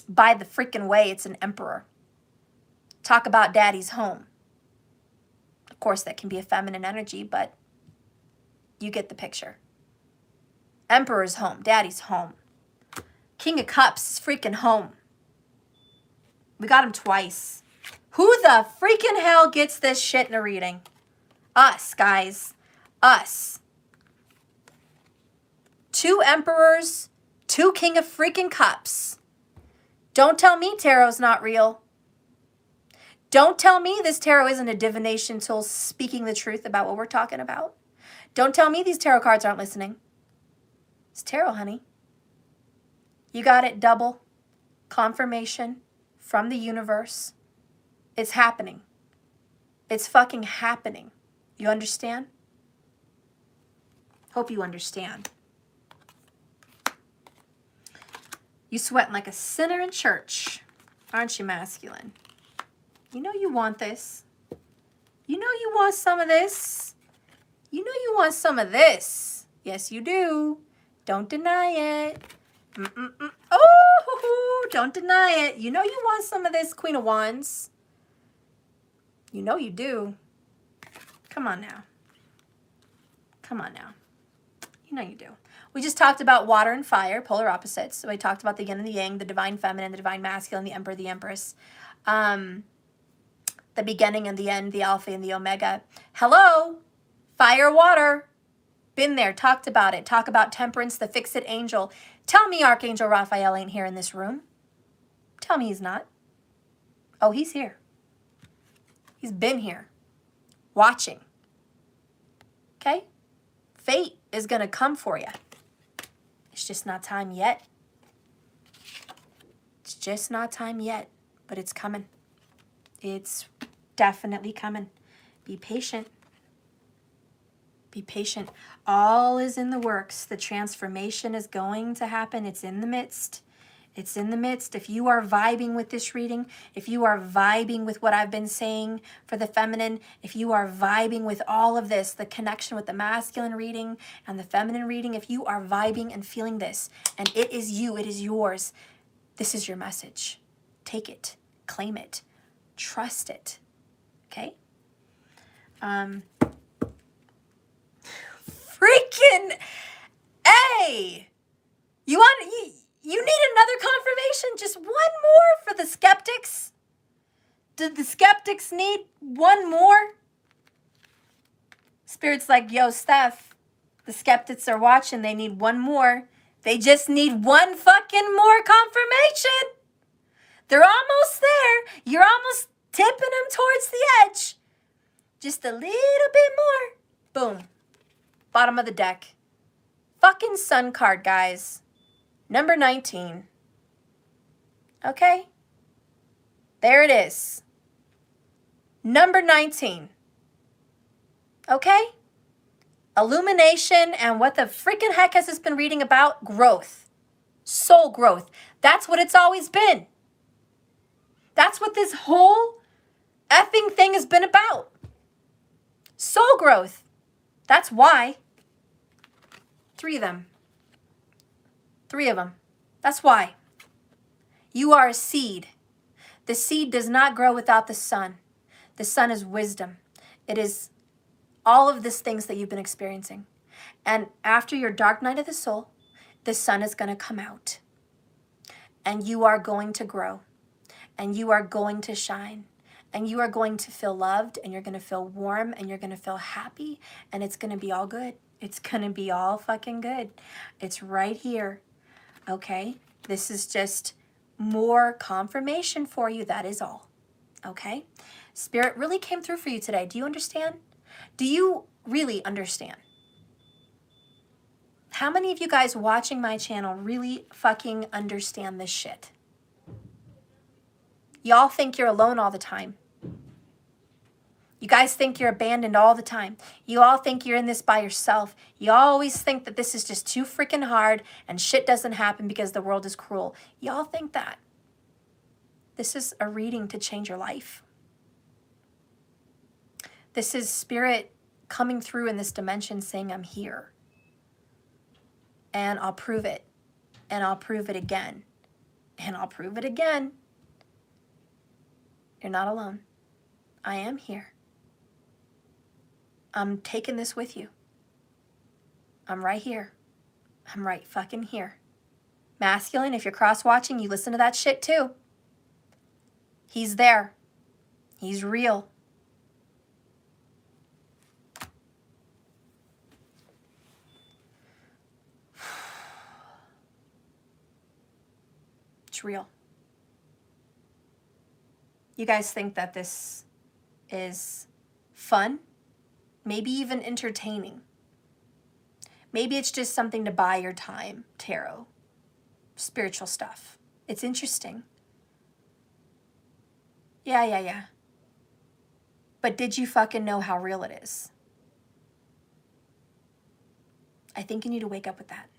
By the freaking way, it's an emperor. Talk about daddy's home. Of course, that can be a feminine energy, but you get the picture. Emperor's home, daddy's home. King of Cups is freaking home. We got him twice. Who the freaking hell gets this shit in a reading? Us, guys. Us. 2 emperors, 2 King of freaking Cups. Don't tell me tarot's not real. Don't tell me this tarot isn't a divination tool speaking the truth about what we're talking about. Don't tell me these tarot cards aren't listening. It's tarot, honey. You got it double. Confirmation from the universe. It's happening. It's fucking happening. You understand? Hope you understand. You sweating like a sinner in church, aren't you, masculine? You know you want this. You know you want some of this. You know you want some of this. Yes, you do. Don't deny it. Oh, don't deny it. You know you want some of this, Queen of Wands. You know you do. Come on now. Come on now. You know you do. We just talked about water and fire, polar opposites. So we talked about the yin and the yang, the divine feminine, the divine masculine, the emperor, the empress. The beginning and the end, the alpha and the omega. Hello, fire, water. Been there, talked about it. Talk about temperance, the fix-it angel. Tell me Archangel Raphael ain't here in this room. Tell me he's not. Oh, he's here. He's been here, watching. Okay? Fate is going to come for you. It's just not time yet. It's just not time yet, but it's coming. It's definitely coming. Be patient. Be patient. All is in the works. The transformation is going to happen. It's in the midst. It's in the midst. If you are vibing with this reading, if you are vibing with what I've been saying for the feminine, if you are vibing with all of this, the connection with the masculine reading and the feminine reading, if you are vibing and feeling this, and it is you, it is yours, this is your message. Take it. Claim it. Trust it. Okay? Freaking A! You need another confirmation, just one more for the skeptics. Did the skeptics need one more? Spirit's like, yo, Steph, the skeptics are watching. They need one more. They just need one fucking more confirmation. They're almost there. You're almost tipping them towards the edge. Just a little bit more. Boom. Bottom of the deck. Fucking sun card, guys. Number 19. Okay? There it is. Number 19. Okay? Illumination and what the freaking heck has this been reading about? Growth. Soul growth. That's what it's always been. That's what this whole effing thing has been about. Soul growth. That's why. 3 of them. 3 of them. That's why. You are a seed. The seed does not grow without the sun. The sun is wisdom. It is all of these things that you've been experiencing. And after your dark night of the soul, the sun is going to come out. And you are going to grow. And you are going to shine. And you are going to feel loved. And you're going to feel warm. And you're going to feel happy. And it's going to be all good. It's going to be all fucking good. It's right here. Okay? This is just more confirmation for you. That is all. Okay? Spirit really came through for you today. Do you understand? Do you really understand? How many of you guys watching my channel really fucking understand this shit? Y'all think you're alone all the time. You guys think you're abandoned all the time. You all think you're in this by yourself. You always think that this is just too freaking hard and shit doesn't happen because the world is cruel. Y'all think that. This is a reading to change your life. This is spirit coming through in this dimension saying, I'm here. And I'll prove it. And I'll prove it again. And I'll prove it again. You're not alone. I am here. I'm taking this with you. I'm right here. I'm right fucking here. Masculine, if you're cross-watching, you listen to that shit too. He's there. He's real. It's real. You guys think that this is fun? Maybe even entertaining. Maybe it's just something to buy your time, tarot, spiritual stuff. It's interesting. Yeah. But did you fucking know how real it is? I think you need to wake up with that.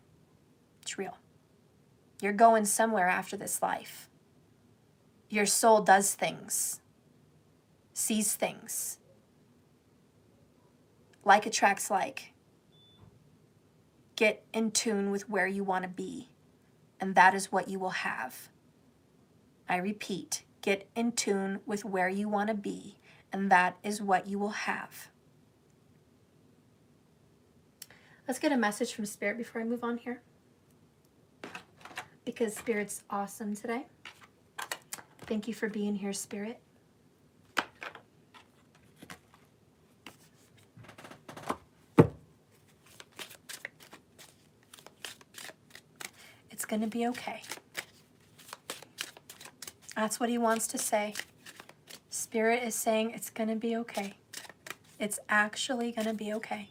It's real. You're going somewhere after this life. Your soul does things, sees things. Like attracts like. Get in tune with where you want to be, and that is what you will have. I repeat, get in tune with where you want to be, and that is what you will have. Let's get a message from Spirit before I move on here, because Spirit's awesome today. Thank you for being here, Spirit. It's going to be okay. That's what he wants to say. Spirit is saying it's going to be okay. It's actually going to be okay.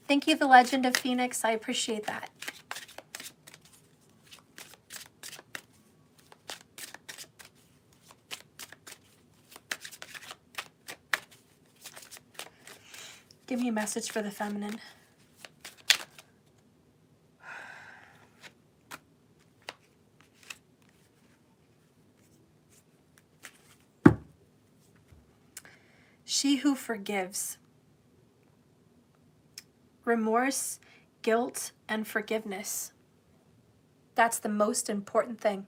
Thank you, the Legend of Phoenix. I appreciate that. Give me a message for the feminine. She who forgives. Remorse, guilt, and forgiveness. That's the most important thing.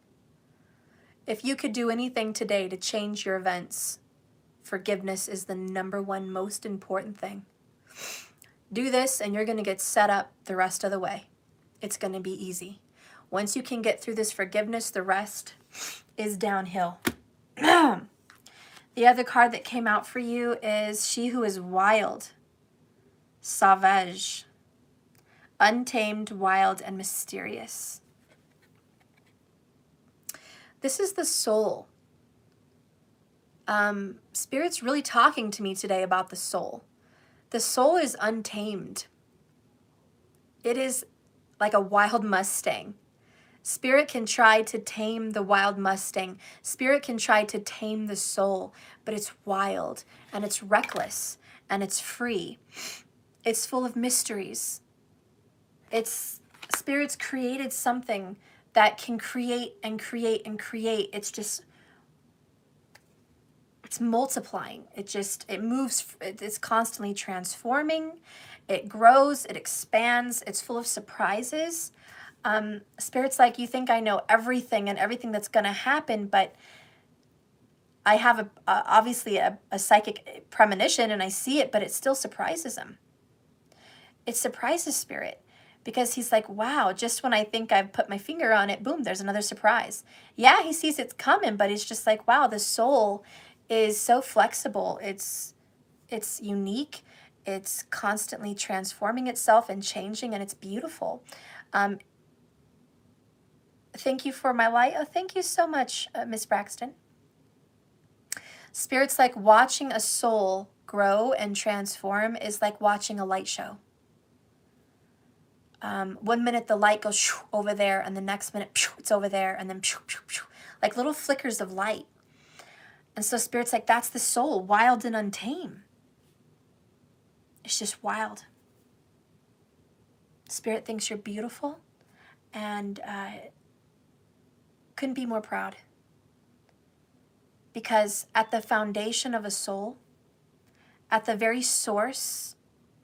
If you could do anything today to change your events, forgiveness is the #1 most important thing. Do this and you're going to get set up the rest of the way. It's going to be easy. Once you can get through this forgiveness, the rest is downhill. The other card that came out for you is She Who Is Wild. Sauvage. Untamed, wild, and mysterious. This is the soul. Spirit's really talking to me today about the soul. The soul is untamed. It is like a wild Mustang. Spirit can try to tame the wild Mustang. Spirit can try to tame the soul, but it's wild and it's reckless and it's free. It's full of mysteries. Spirit's created something that can create and create and create. It's multiplying. It moves. It's constantly transforming. It grows. It expands. It's full of surprises. Spirit's like, you think I know everything and everything that's going to happen, but I have obviously a psychic premonition and I see it, but it still surprises him. It surprises Spirit because he's like, wow, just when I think I've put my finger on it, boom, there's another surprise. Yeah, he sees it's coming, but it's just like, wow, the soul is so flexible. It's unique. It's constantly transforming itself and changing, and it's beautiful. Thank you for my light. Oh, thank you so much, Miss Braxton. Spirit's like watching a soul grow and transform is like watching a light show. 1 minute the light goes shoo, over there, and the next minute shoo, it's over there, and then shoo, shoo, shoo, like little flickers of light. And so Spirit's like, that's the soul, wild and untamed. It's just wild. Spirit thinks you're beautiful, and couldn't be more proud. Because at the foundation of a soul, at the very source,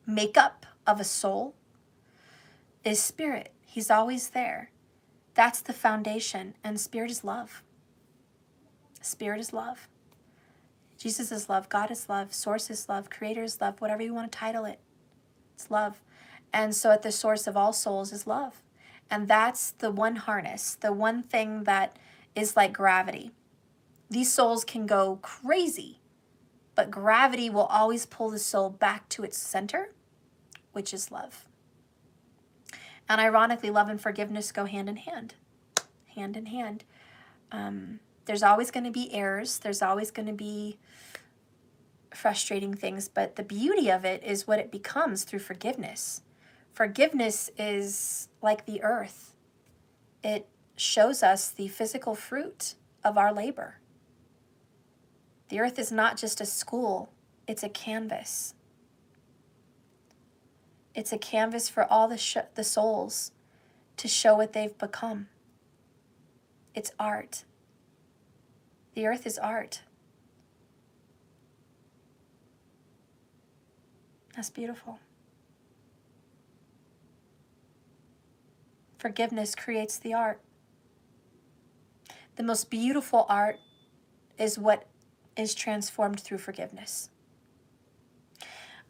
makeup of a soul, is Spirit. He's always there. That's the foundation. And Spirit is love. Spirit is love. Jesus is love. God is love. Source is love. Creator is love. Whatever you want to title it. It's love. And so at the source of all souls is love. And that's the one harness, the one thing that is like gravity. These souls can go crazy, but gravity will always pull the soul back to its center, which is love. And ironically, love and forgiveness go hand in hand. Hand in hand. There's always going to be errors. There's always going to be frustrating things. But the beauty of it is what it becomes through forgiveness. Forgiveness is like the earth. It shows us the physical fruit of our labor. The earth is not just a school. It's a canvas. It's a canvas for all the souls to show what they've become. It's art. The earth is art. That's beautiful. Forgiveness creates the art. The most beautiful art is what is transformed through forgiveness.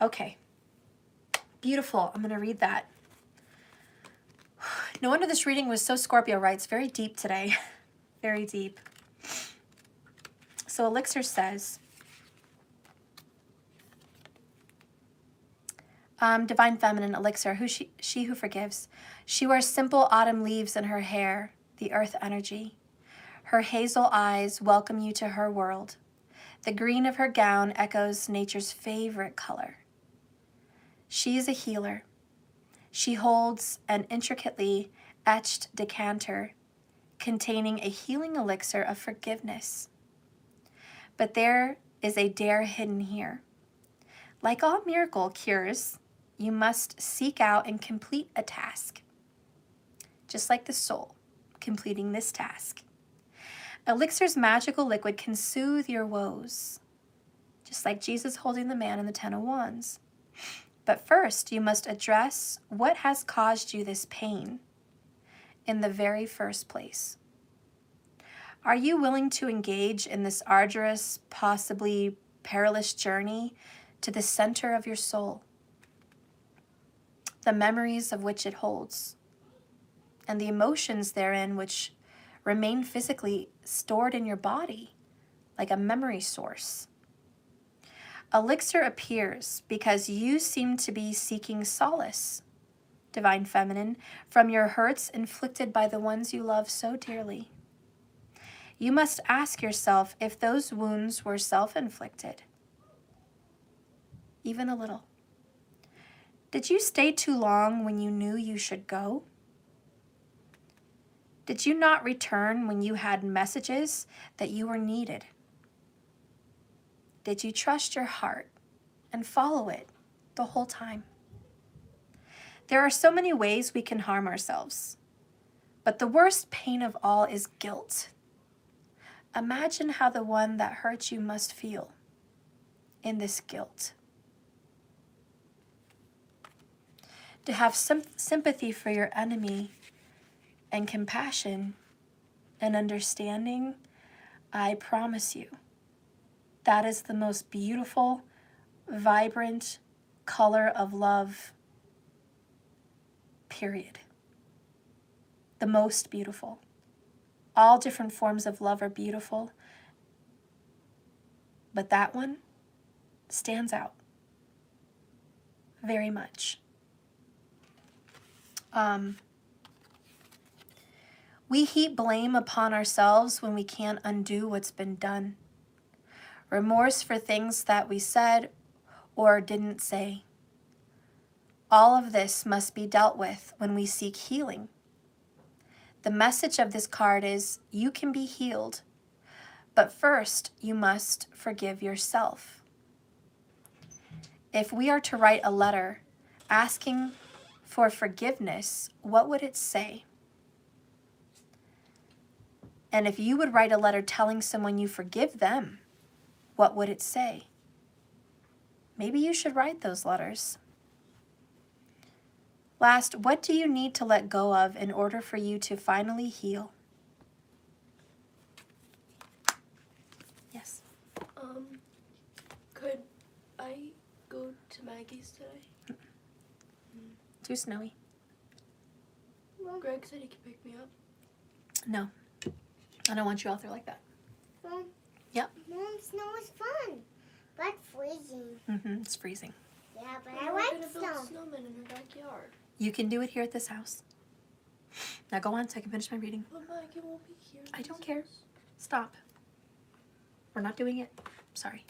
Okay. Beautiful. I'm going to read that. No wonder this reading was so Scorpio, right? It's very deep today. Very deep. So Elixir says, Divine Feminine, Elixir, she who forgives. She wears simple autumn leaves in her hair, the earth energy. Her hazel eyes welcome you to her world. The green of her gown echoes nature's favorite color. She is a healer. She holds an intricately etched decanter containing a healing elixir of forgiveness. But there is a dare hidden here. Like all miracle cures, you must seek out and complete a task. Just like the soul completing this task. Elixir's magical liquid can soothe your woes, just like Jesus holding the man in the 10 of Wands. But first, you must address what has caused you this pain in the very first place. Are you willing to engage in this arduous, possibly perilous journey to the center of your soul, the memories of which it holds, and the emotions therein which remain physically stored in your body like a memory source? Elixir appears because you seem to be seeking solace, Divine Feminine, from your hurts inflicted by the ones you love so dearly. You must ask yourself if those wounds were self-inflicted, even a little. Did you stay too long when you knew you should go? Did you not return when you had messages that you were needed? Did you trust your heart and follow it the whole time? There are so many ways we can harm ourselves, but the worst pain of all is guilt. Imagine how the one that hurt you must feel in this guilt. To have sympathy for your enemy and compassion and understanding, I promise you, that is the most beautiful, vibrant color of love, period. The most beautiful. All different forms of love are beautiful, but that one stands out very much. We heap blame upon ourselves when we can't undo what's been done. Remorse for things that we said or didn't say. All of this must be dealt with when we seek healing. The message of this card is you can be healed, but first you must forgive yourself. If we are to write a letter asking for forgiveness, what would it say? And if you would write a letter telling someone you forgive them, what would it say? Maybe you should write those letters. Last, what do you need to let go of in order for you to finally heal? Yes. Could I go to Maggie's today? Too snowy. Well, Greg said he could pick me up. No. I don't want you out there like that. Yep. Mom, snow is fun, but freezing. It's freezing. Yeah, but I I want like to build snow. a snowman in her backyard. You can do it here at this house. Now go on so I can finish my reading. But Maggie won't be here. I don't care. Stop. We're not doing it. Sorry.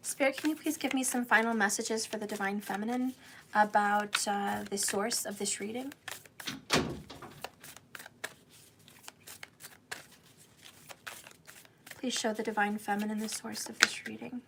Spirit, can you please give me some final messages for the Divine Feminine about the source of this reading? Please show the Divine Feminine the source of this reading.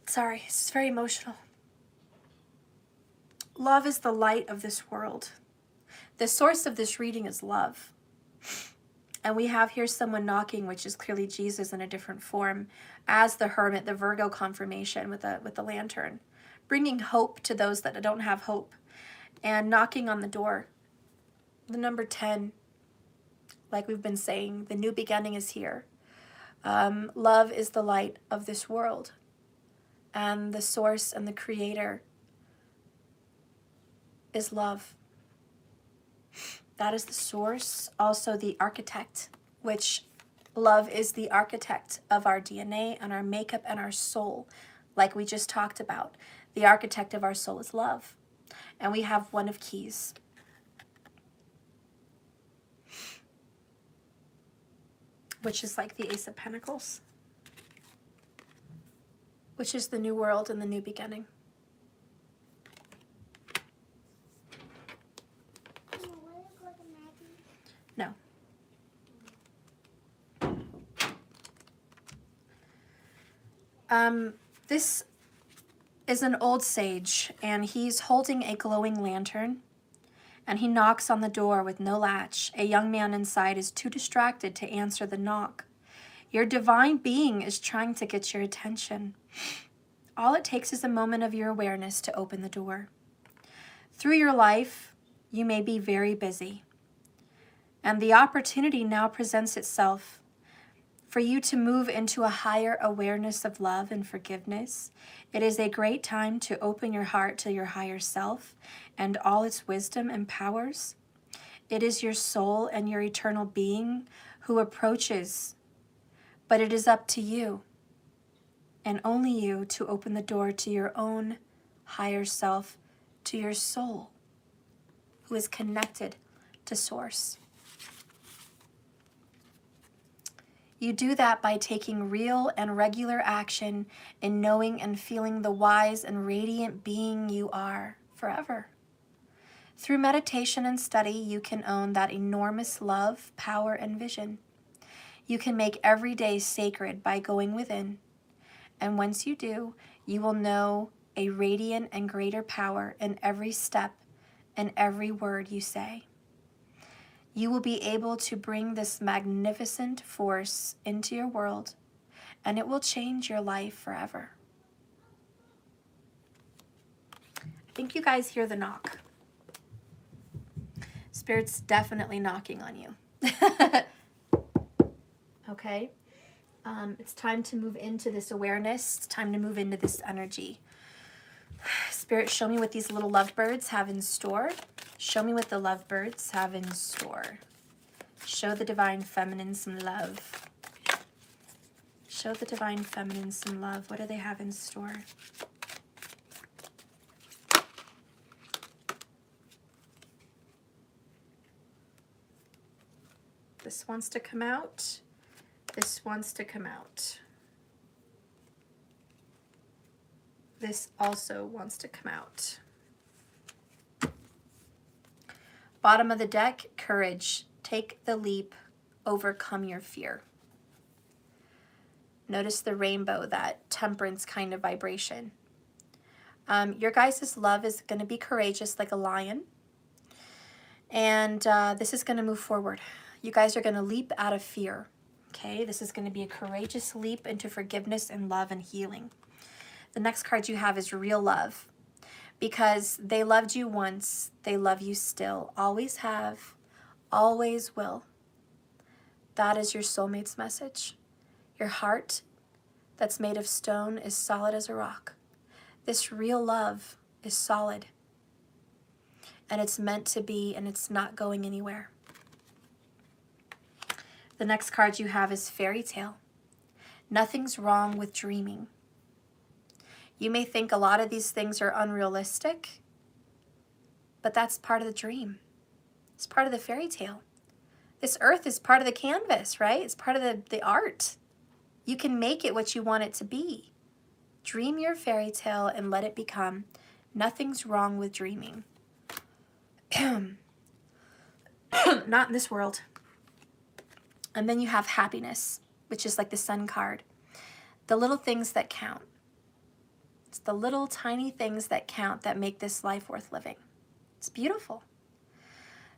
Sorry, this is very emotional. Love is the light of this world. The source of this reading is love. And we have here someone knocking, which is clearly Jesus in a different form, as the hermit, the Virgo confirmation with the lantern, bringing hope to those that don't have hope, and knocking on the door. The number 10, like we've been saying, the new beginning is here. Love is the light of this world. And the source and the creator is love. That is the source. Also the architect, which love is the architect of our DNA and our makeup and our soul, like we just talked about. The architect of our soul is love. And we have one of keys. Which is like the Ace of Pentacles. Which is the new world and the new beginning. No. This is an old sage, and he's holding a glowing lantern, and he knocks on the door with no latch. A young man inside is too distracted to answer the knock. Your divine being is trying to get your attention. All it takes is a moment of your awareness to open the door. Through your life, you may be very busy, and the opportunity now presents itself for you to move into a higher awareness of love and forgiveness. It is a great time to open your heart to your higher self and all its wisdom and powers. It is your soul and your eternal being who approaches, but it is up to you and only you to open the door to your own higher self, to your soul, who is connected to Source. You do that by taking real and regular action in knowing and feeling the wise and radiant being you are forever. Through meditation and study, you can own that enormous love, power, and vision. You can make every day sacred by going within. And once you do, you will know a radiant and greater power in every step and every word you say. You will be able to bring this magnificent force into your world, and it will change your life forever. I think you guys hear the knock. Spirit's definitely knocking on you. Okay? It's time to move into this awareness. It's time to move into this energy. Spirit, show me what these little lovebirds have in store. Show me what the lovebirds have in store. Show the Divine Feminine some love. Show the Divine Feminine some love. What do they have in store? This wants to come out. This wants to come out. This also wants to come out. Bottom of the deck, courage. Take the leap. Overcome your fear. Notice the rainbow, that temperance kind of vibration. Your guys' love is going to be courageous like a lion. And this is going to move forward. You guys are going to leap out of fear. Okay, this is going to be a courageous leap into forgiveness and love and healing. The next card you have is real love. Because they loved you once, they love you still. Always have, always will. That is your soulmate's message. Your heart that's made of stone is solid as a rock. This real love is solid. And it's meant to be, and it's not going anywhere. The next card you have is fairy tale. Nothing's wrong with dreaming. You may think a lot of these things are unrealistic, but that's part of the dream. It's part of the fairy tale. This earth is part of the canvas, right? It's part of the art. You can make it what you want it to be. Dream your fairy tale and let it become. Nothing's wrong with dreaming. Not in this world. And then you have happiness, which is like the sun card. The little things that count. It's the little tiny things that count that make this life worth living. It's beautiful.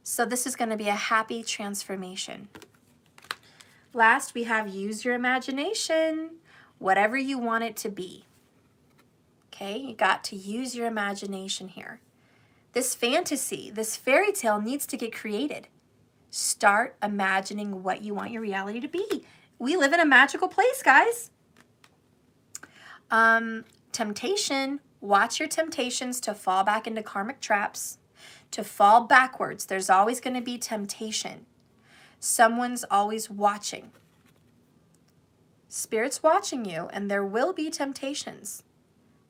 So this is going to be a happy transformation. Last, we have use your imagination, whatever you want it to be. Okay, you got to use your imagination here. This fantasy, this fairy tale needs to get created. Start imagining what you want your reality to be. We live in a magical place, guys. Temptation, watch your temptations to fall back into karmic traps, to fall backwards. There's always going to be temptation. Someone's always watching. Spirit's watching you, and there will be temptations.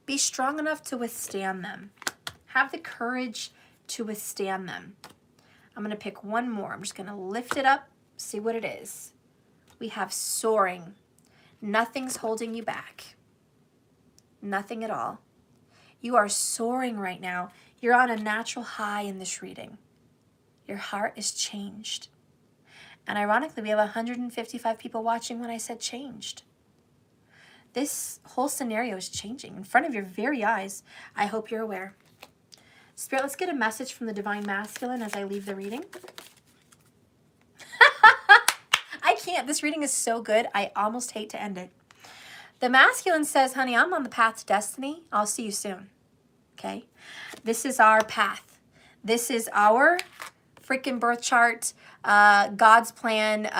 Be strong enough to withstand them. Have the courage to withstand them. I'm going to pick one more. I'm just going to lift it up, see what it is. We have soaring. Nothing's holding you back. Nothing at all. You are soaring right now. You're on a natural high in this reading. Your heart is changed. And ironically, we have 155 people watching when I said changed. This whole scenario is changing in front of your very eyes. I hope you're aware. Spirit, let's get a message from the Divine Masculine as I leave the reading. I can't. This reading is so good. I almost hate to end it. The Masculine says, honey, I'm on the path to destiny. I'll see you soon. Okay? This is our path. This is our freaking birth chart, God's plan,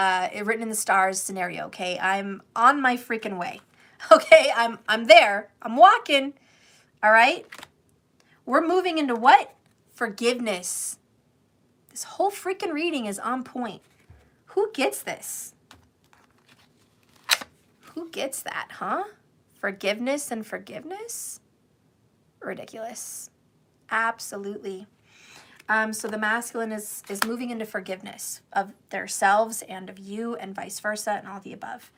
written in the stars scenario. Okay? I'm on my freaking way. Okay? I'm there. I'm walking. All right? We're moving into what? Forgiveness. This whole freaking reading is on point. Who gets this? Who gets that, huh? Forgiveness and forgiveness? Ridiculous. Absolutely. So the masculine is moving into forgiveness of themselves and of you and vice versa and all the above.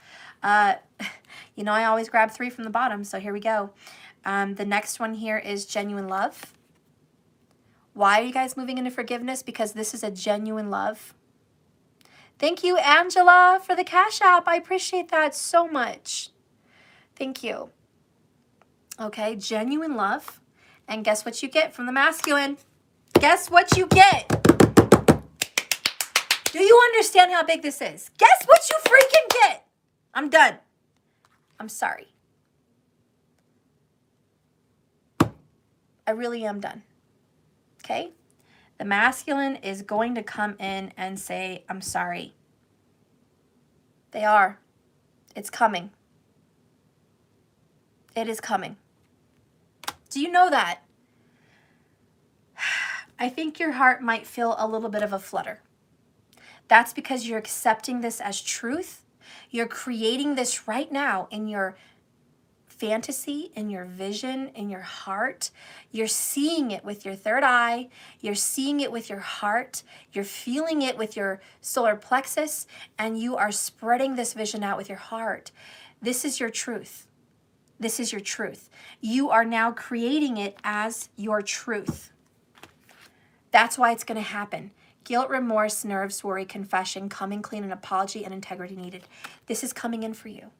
You know, I always grab 3 from the bottom, so here we go. The next one here is genuine love. Why are you guys moving into forgiveness? Because this is a genuine love. Thank you, Angela, for the Cash App. I appreciate that so much. Thank you. Okay, genuine love. And guess what you get from the masculine? Guess what you get? Do you understand how big this is? Guess what you freaking get? I'm done. I'm sorry. I really am done. Okay? The masculine is going to come in and say, I'm sorry. They are. It's coming. It is coming. Do you know that? I think your heart might feel a little bit of a flutter. That's because you're accepting this as truth. You're creating this right now in your fantasy, in your vision, in your heart. You're seeing it with your third eye. You're seeing it with your heart. You're feeling it with your solar plexus, and you are spreading this vision out with your heart. This is your truth. This is your truth. You are now creating it as your truth. That's why it's going to happen. Guilt, remorse, nerves, worry, confession, coming clean, and apology and integrity needed. This is coming in for you.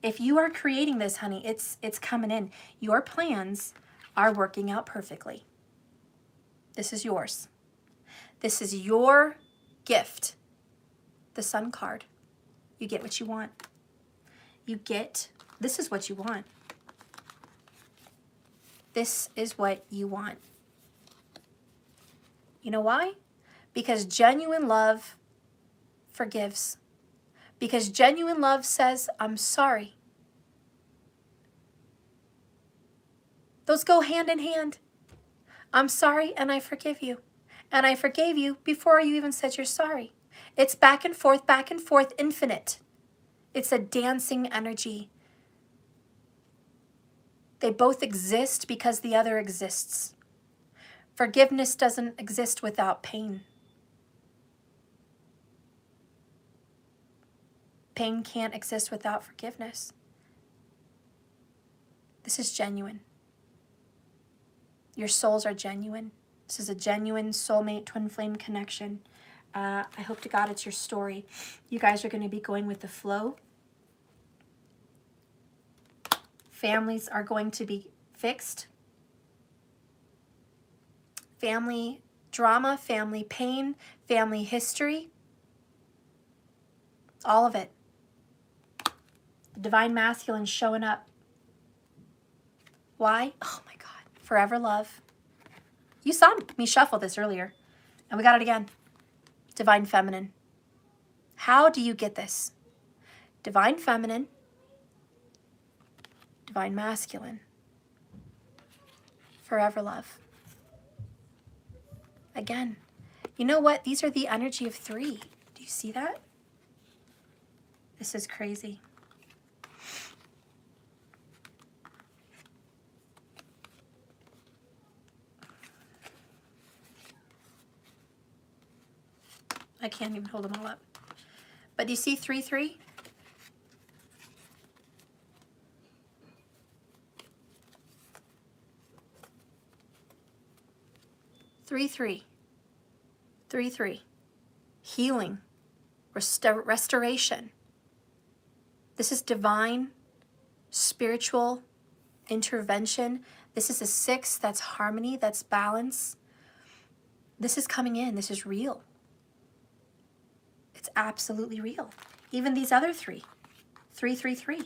If you are creating this, honey, it's coming in. Your plans are working out perfectly. This is yours. This is your gift. The Sun card. You get what you want. This is what you want. This is what you want. You know why? Because genuine love forgives. Because genuine love says, I'm sorry. Those go hand in hand. I'm sorry and I forgive you. And I forgave you before you even said you're sorry. It's back and forth, infinite. It's a dancing energy. They both exist because the other exists. Forgiveness doesn't exist without pain. Pain can't exist without forgiveness. This is genuine. Your souls are genuine. This is a genuine soulmate twin flame connection. I hope to God it's your story. You guys are going to be going with the flow. Families are going to be fixed. Family drama, family pain, family history. All of it. Divine masculine showing up. Why? Oh my God. Forever love. You saw me shuffle this earlier. And we got it again. Divine feminine. How do you get this? Divine feminine. Divine masculine. Forever love. Again. You know what? These are the energy of 3. Do you see that? This is crazy. I can't even hold them all up. But do you see 3, 3? Three, 3. Healing. Restoration. This is divine, spiritual intervention. This is a 6. That's harmony. That's balance. This is coming in. This is real. It's absolutely real. Even these other 3. 3, 3, 3.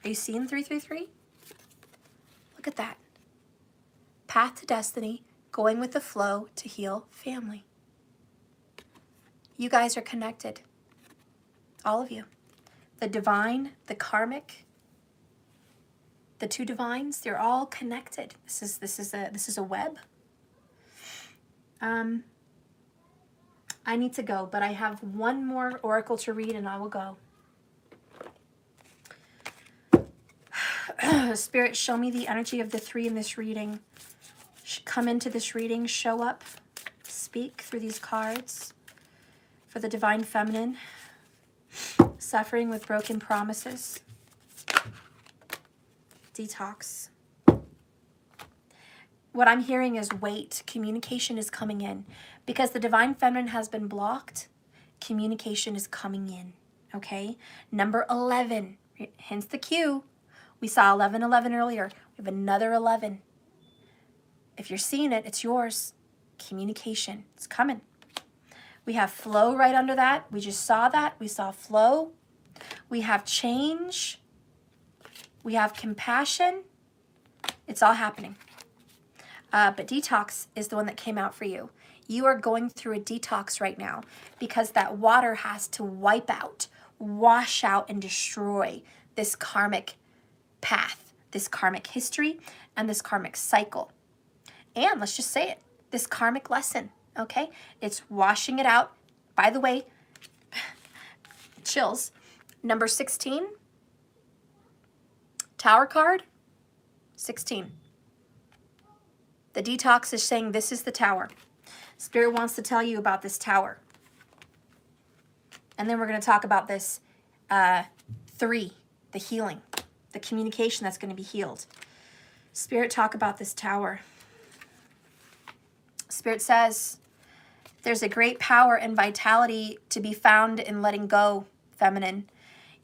Are you seeing 3, 3, 3? Look at that. Path to destiny. Going with the flow to heal family. You guys are connected. All of you. The divine, the karmic, the 2 divines, they're all connected. This is a web. I need to go, but I have one more oracle to read and I will go. Spirit, show me the energy of the 3 in this reading. Come into this reading, show up, speak through these cards for the divine feminine, suffering with broken promises, detox. What I'm hearing is wait, communication is coming in. Because the divine feminine has been blocked, communication is coming in, okay? Number 11, hence the Q. We saw 11, 11 earlier. We have another 11. If you're seeing it, it's yours. Communication, it's coming. We have flow right under that. We just saw that. We saw flow. We have change. We have compassion. It's all happening. But detox is the one that came out for you. You are going through a detox right now because that water has to wipe out, wash out, and destroy this karmic path this karmic history and this karmic cycle. And let's just say it, this karmic lesson, okay? It's washing it out. By the way, chills. Number 16, Tower card, 16. The detox is saying this is the Tower. Spirit wants to tell you about this Tower. And then we're going to talk about this 3, the healing, the communication that's going to be healed. Spirit, talk about this Tower. Spirit says there's a great power and vitality to be found in letting go, feminine.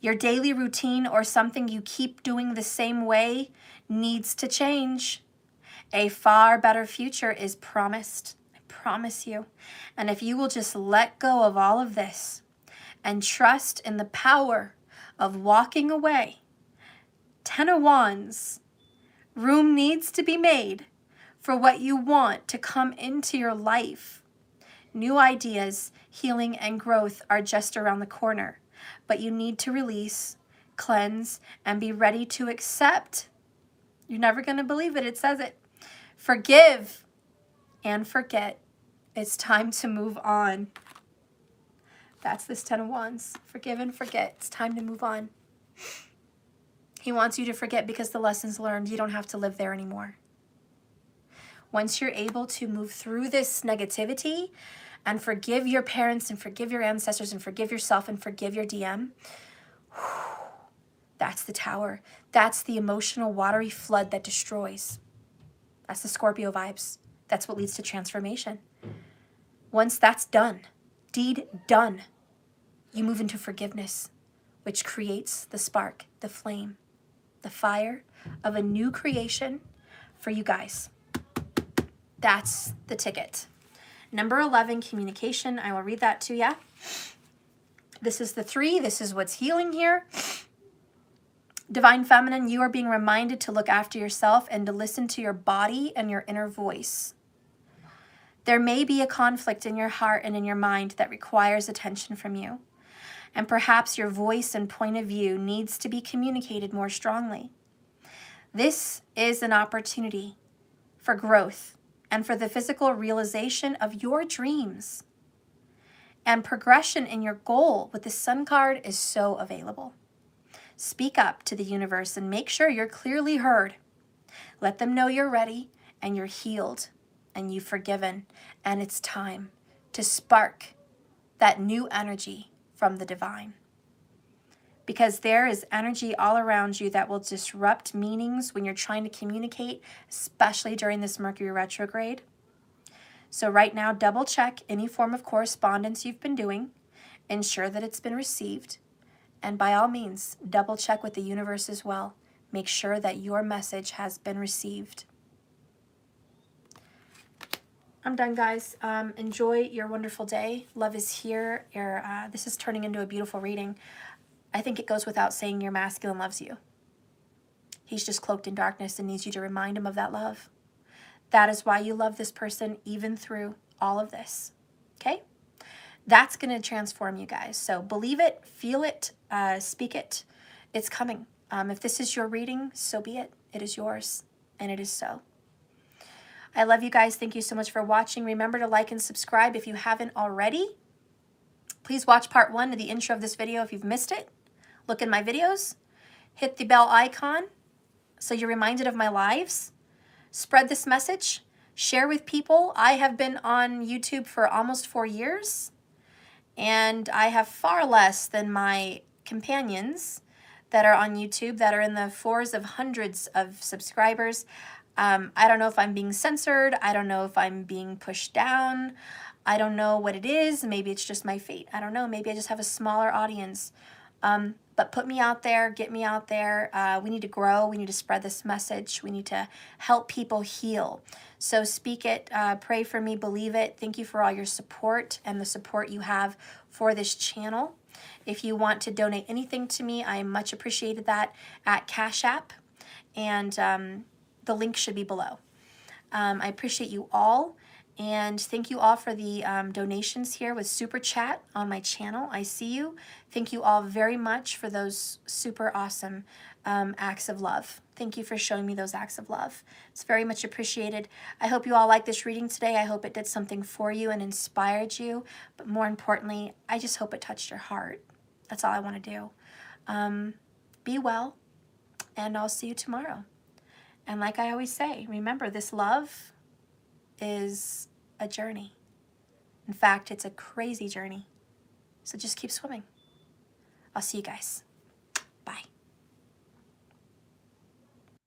Your daily routine or something you keep doing the same way needs to change. A far better future is promised. I promise you. And if you will just let go of all of this and trust in the power of walking away, 10 of Wands, room needs to be made for what you want to come into your life. New ideas, healing, and growth are just around the corner, but you need to release, cleanse, and be ready to accept. You're never going to believe it. It says it. Forgive and forget. It's time to move on. That's this 10 of Wands. Forgive and forget. It's time to move on. He wants you to forget because the lessons learned, you don't have to live there anymore. Once you're able to move through this negativity and forgive your parents and forgive your ancestors and forgive yourself and forgive your DM, that's the Tower. That's the emotional watery flood that destroys. That's the Scorpio vibes. That's what leads to transformation. Once that's done, deed done, you move into forgiveness, which creates the spark, the flame, the fire of a new creation for you guys. That's the ticket. Number 11, communication. I will read that to you. This is the 3. This is what's healing here. Divine Feminine, you are being reminded to look after yourself and to listen to your body and your inner voice. There may be a conflict in your heart and in your mind that requires attention from you. And perhaps your voice and point of view needs to be communicated more strongly. This is an opportunity for growth and for the physical realization of your dreams. And progression in your goal with the Sun card is so available. Speak up to the universe and make sure you're clearly heard. Let them know you're ready and you're healed and you've forgiven, and it's time to spark that new energy from the divine. Because there is energy all around you that will disrupt meanings when you're trying to communicate, especially during this Mercury retrograde. So right now, double check any form of correspondence you've been doing. Ensure that it's been received. And by all means, double check with the universe as well. Make sure that your message has been received. I'm done, guys. Enjoy your wonderful day. Love is here. This is turning into a beautiful reading. I think it goes without saying your masculine loves you. He's just cloaked in darkness and needs you to remind him of that love. That is why you love this person even through all of this. Okay? That's going to transform you guys. So believe it, feel it, speak it. It's coming. If this is your reading, so be it. It is yours, and it is so. I love you guys. Thank you so much for watching. Remember to like and subscribe if you haven't already. Please watch part 1 of the intro of this video if you've missed it. Look in my videos. Hit the bell icon so you're reminded of my lives. Spread this message. Share with people. I have been on YouTube for almost 4 years, and I have far less than my companions that are on YouTube that are in the 4s of hundreds of subscribers. I don't know if I'm being censored. I don't know if I'm being pushed down. I don't know what it is. Maybe it's just my fate. I don't know. Maybe I just have a smaller audience. But put me out there. Get me out there. We need to grow. We need to spread this message. We need to help people heal. So speak it. Pray for me. Believe it. Thank you for all your support and the support you have for this channel. If you want to donate anything to me, I much appreciated that at Cash App. And the link should be below. I appreciate you all. And thank you all for the donations here with Super Chat on my channel. I see you. Thank you all very much for those super awesome acts of love. Thank you for showing me those acts of love. It's very much appreciated. I hope you all liked this reading today. I hope it did something for you and inspired you. But more importantly, I just hope it touched your heart. That's all I want to do. Be well, and I'll see you tomorrow. And like I always say, remember, this love is a journey. In fact, it's a crazy journey. So just keep swimming. I'll see you guys.